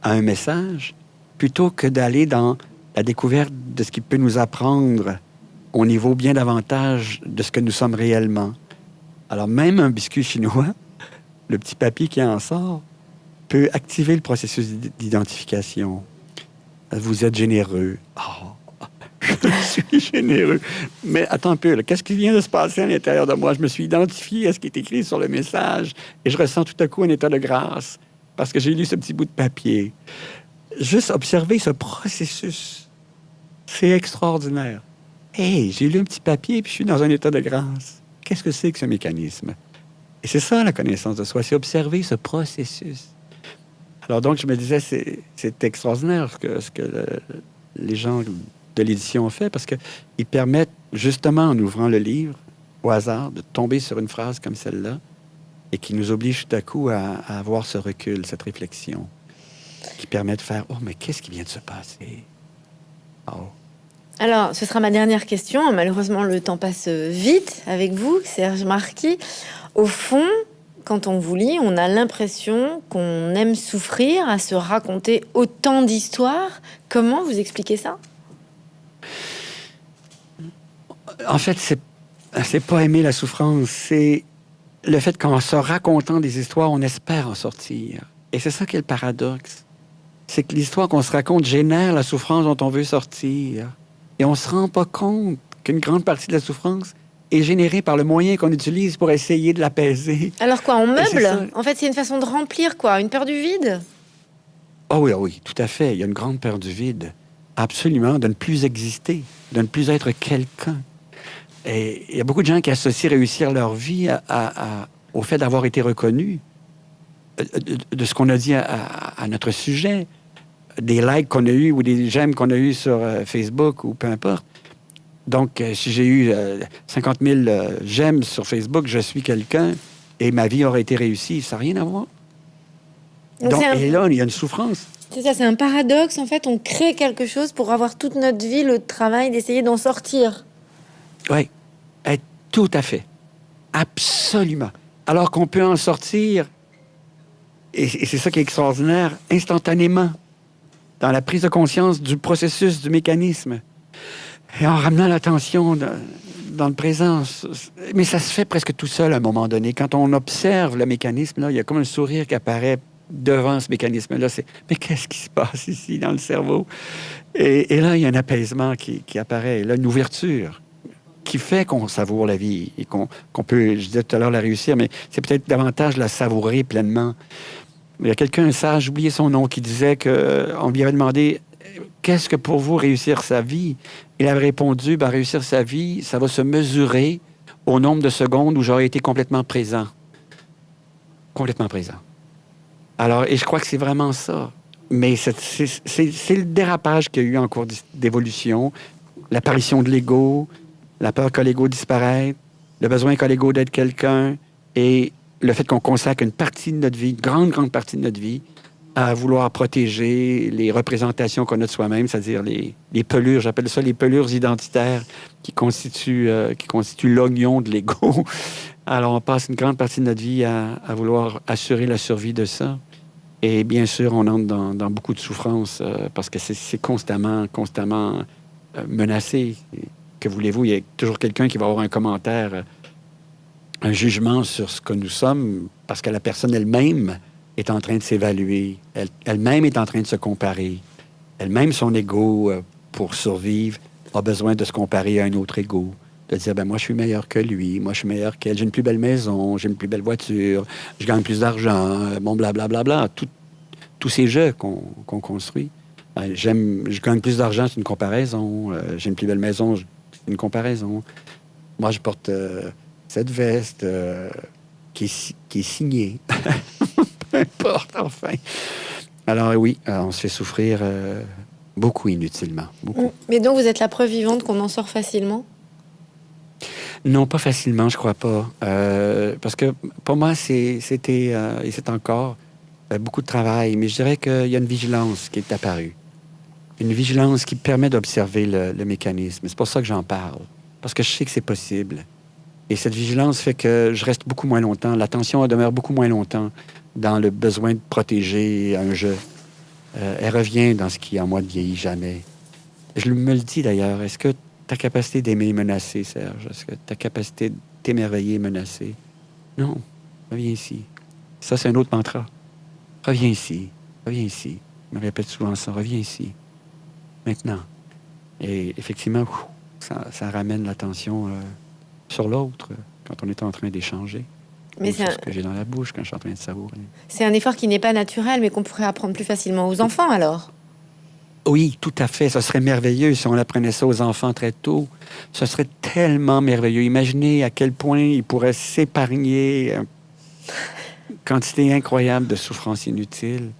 à un message, plutôt que d'aller dans la découverte de ce qui peut nous apprendre au niveau bien davantage de ce que nous sommes réellement. Alors, même un biscuit chinois, le petit papier qui en sort, peut activer le processus d'identification. Vous êtes généreux. Oh, je suis généreux. Mais attends un peu, là, qu'est-ce qui vient de se passer à l'intérieur de moi? Je me suis identifié à ce qui est écrit sur le message et je ressens tout à coup un état de grâce parce que j'ai lu ce petit bout de papier. Juste observer ce processus, c'est extraordinaire. Hey, j'ai lu un petit papier puis je suis dans un état de grâce. Qu'est-ce que c'est que ce mécanisme? Et c'est ça, la connaissance de soi, c'est observer ce processus. Alors donc, je me disais, c'est extraordinaire ce que les gens de l'édition ont fait, parce qu'ils permettent, justement, en ouvrant le livre, au hasard, de tomber sur une phrase comme celle-là, et qui nous oblige tout à coup à avoir ce recul, cette réflexion, qui permet de faire « Oh, mais qu'est-ce qui vient de se passer? » Oh. Alors, ce sera ma dernière question. Malheureusement, le temps passe vite avec vous, Serge Marquis. Au fond, quand on vous lit, on a l'impression qu'on aime souffrir à se raconter autant d'histoires. Comment vous expliquez ça? En fait, c'est pas aimer la souffrance, c'est le fait qu'en se racontant des histoires, on espère en sortir. Et c'est ça qui est le paradoxe. C'est que l'histoire qu'on se raconte génère la souffrance dont on veut sortir. Et on se rend pas compte qu'une grande partie de la souffrance est générée par le moyen qu'on utilise pour essayer de l'apaiser. Alors quoi, on Et c'est ça. meuble? En fait, c'est une façon de remplir quoi, une peur du vide. Ah oui, tout à fait. Il y a une grande peur du vide. Absolument, de ne plus exister, de ne plus être quelqu'un. Et il y a beaucoup de gens qui associent réussir leur vie au fait d'avoir été reconnus, de ce qu'on a dit à notre sujet, des likes qu'on a eus ou des j'aime qu'on a eus sur Facebook ou peu importe. Donc, si j'ai eu 50 000 j'aime sur Facebook, je suis quelqu'un et ma vie aurait été réussie. Ça n'a rien à voir. Donc, et là, il y a une souffrance. C'est ça, c'est un paradoxe. En fait, on crée quelque chose pour avoir toute notre vie le travail d'essayer d'en sortir. Oui, tout à fait. Absolument. Alors qu'on peut en sortir, et c'est ça qui est extraordinaire, instantanément, dans la prise de conscience du processus, du mécanisme, et en ramenant l'attention dans le présent. Mais ça se fait presque tout seul à un moment donné. Quand on observe le mécanisme, là, il y a comme un sourire qui apparaît devant ce mécanisme-là. Mais qu'est-ce qui se passe ici dans le cerveau? Et là, il y a un apaisement qui apparaît, et là, une ouverture qui fait qu'on savoure la vie et qu'on peut, je disais tout à l'heure, la réussir, mais c'est peut-être davantage la savourer pleinement. Il y a quelqu'un, un sage, j'ai oublié son nom, qui disait qu'on lui avait demandé « Qu'est-ce que pour vous réussir sa vie? » Il avait répondu « Réussir sa vie, ça va se mesurer au nombre de secondes où j'aurais été complètement présent. » Complètement présent. Alors, et je crois que c'est vraiment ça. Mais c'est le dérapage qu'il y a eu en cours d'évolution, l'apparition de l'ego, la peur que l'ego disparaisse, le besoin qu'a l'ego d'être quelqu'un et le fait qu'on consacre une partie de notre vie, une grande partie de notre vie, à vouloir protéger les représentations qu'on a de soi-même, c'est-à-dire les pelures, j'appelle ça les pelures identitaires qui constituent l'oignon de l'ego. Alors, on passe une grande partie de notre vie à vouloir assurer la survie de ça. Et bien sûr, on entre dans beaucoup de souffrance parce que c'est constamment menacé. Que voulez-vous? Il y a toujours quelqu'un qui va avoir un commentaire, un jugement sur ce que nous sommes, parce que la personne elle-même est en train de s'évaluer. Elle-même est en train de se comparer. Elle-même, son ego, pour survivre, a besoin de se comparer à un autre ego. De dire, moi, je suis meilleur que lui, moi, je suis meilleur qu'elle, j'ai une plus belle maison, j'ai une plus belle voiture, je gagne plus d'argent, bon, blablabla. Tous ces jeux qu'on construit. Je gagne plus d'argent, c'est une comparaison. J'ai une plus belle maison, c'est une comparaison. Moi, je porte cette veste qui est signée. Peu importe, enfin. Alors oui, on se fait souffrir beaucoup inutilement. Beaucoup. Mais donc, vous êtes la preuve vivante qu'on en sort facilement? Non, pas facilement, je crois pas. Parce que pour moi, c'était, et c'est encore, beaucoup de travail. Mais je dirais qu'il y a une vigilance qui est apparue. Une vigilance qui permet d'observer le mécanisme. C'est pour ça que j'en parle. Parce que je sais que c'est possible. Et cette vigilance fait que je reste beaucoup moins longtemps. L'attention demeure beaucoup moins longtemps dans le besoin de protéger un jeu. Elle revient dans ce qui, en moi, ne vieillit jamais. Je me le dis d'ailleurs. Est-ce que ta capacité d'aimer est menacée, Serge? Est-ce que ta capacité de t'émerveiller est menacée? Non. Reviens ici. Ça, c'est un autre mantra. Reviens ici. Reviens ici. Je me répète souvent ça. Reviens ici. Maintenant. Et effectivement, ça ramène l'attention sur l'autre quand on est en train d'échanger. Mais c'est ce que j'ai dans la bouche quand je suis en train de savourer. C'est un effort qui n'est pas naturel, mais qu'on pourrait apprendre plus facilement aux enfants, alors? Oui, tout à fait. Ça serait merveilleux si on apprenait ça aux enfants très tôt. Ce serait tellement merveilleux. Imaginez à quel point ils pourraient s'épargner une quantité incroyable de souffrances inutiles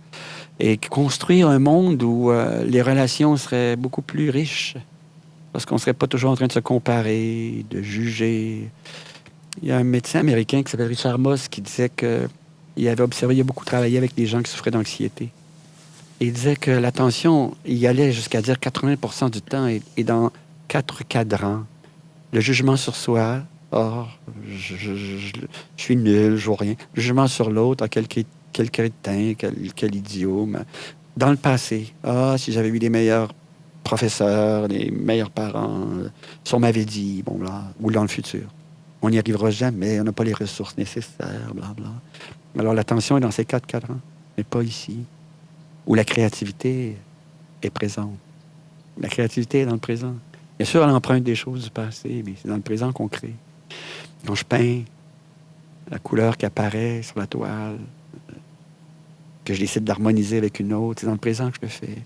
et construire un monde où les relations seraient beaucoup plus riches parce qu'on ne serait pas toujours en train de se comparer, de juger. Il y a un médecin américain qui s'appelle Richard Moss qui disait qu'il avait observé, il a beaucoup travaillé avec des gens qui souffraient d'anxiété. Et il disait que l'attention, il allait jusqu'à dire 80% du temps est dans 4 cadrans. Le jugement sur soi, je suis nul, je vaux rien. Le jugement sur l'autre, quel crétin, quel idiot. Dans le passé, si j'avais eu les meilleurs professeurs, les meilleurs parents, si on m'avait dit, bon là, ou dans le futur. On n'y arrivera jamais, on n'a pas les ressources nécessaires, blablabla. Alors l'attention est dans ces 4 cadrans, mais pas ici, où la créativité est présente. La créativité est dans le présent. Bien sûr, elle emprunte des choses du passé, mais c'est dans le présent qu'on crée. Quand je peins, la couleur qui apparaît sur la toile, que je décide d'harmoniser avec une autre, c'est dans le présent que je le fais.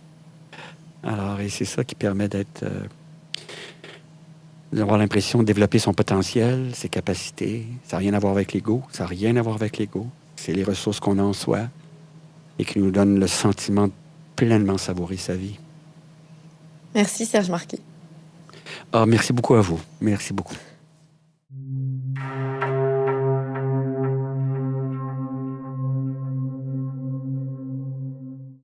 Alors, et c'est ça qui permet d'avoir l'impression de développer son potentiel, ses capacités. Ça n'a rien à voir avec l'ego. Ça n'a rien à voir avec l'ego. C'est les ressources qu'on a en soi et qui nous donnent le sentiment de pleinement savourer sa vie. Merci Serge Marquis. Ah, merci beaucoup à vous. Merci beaucoup.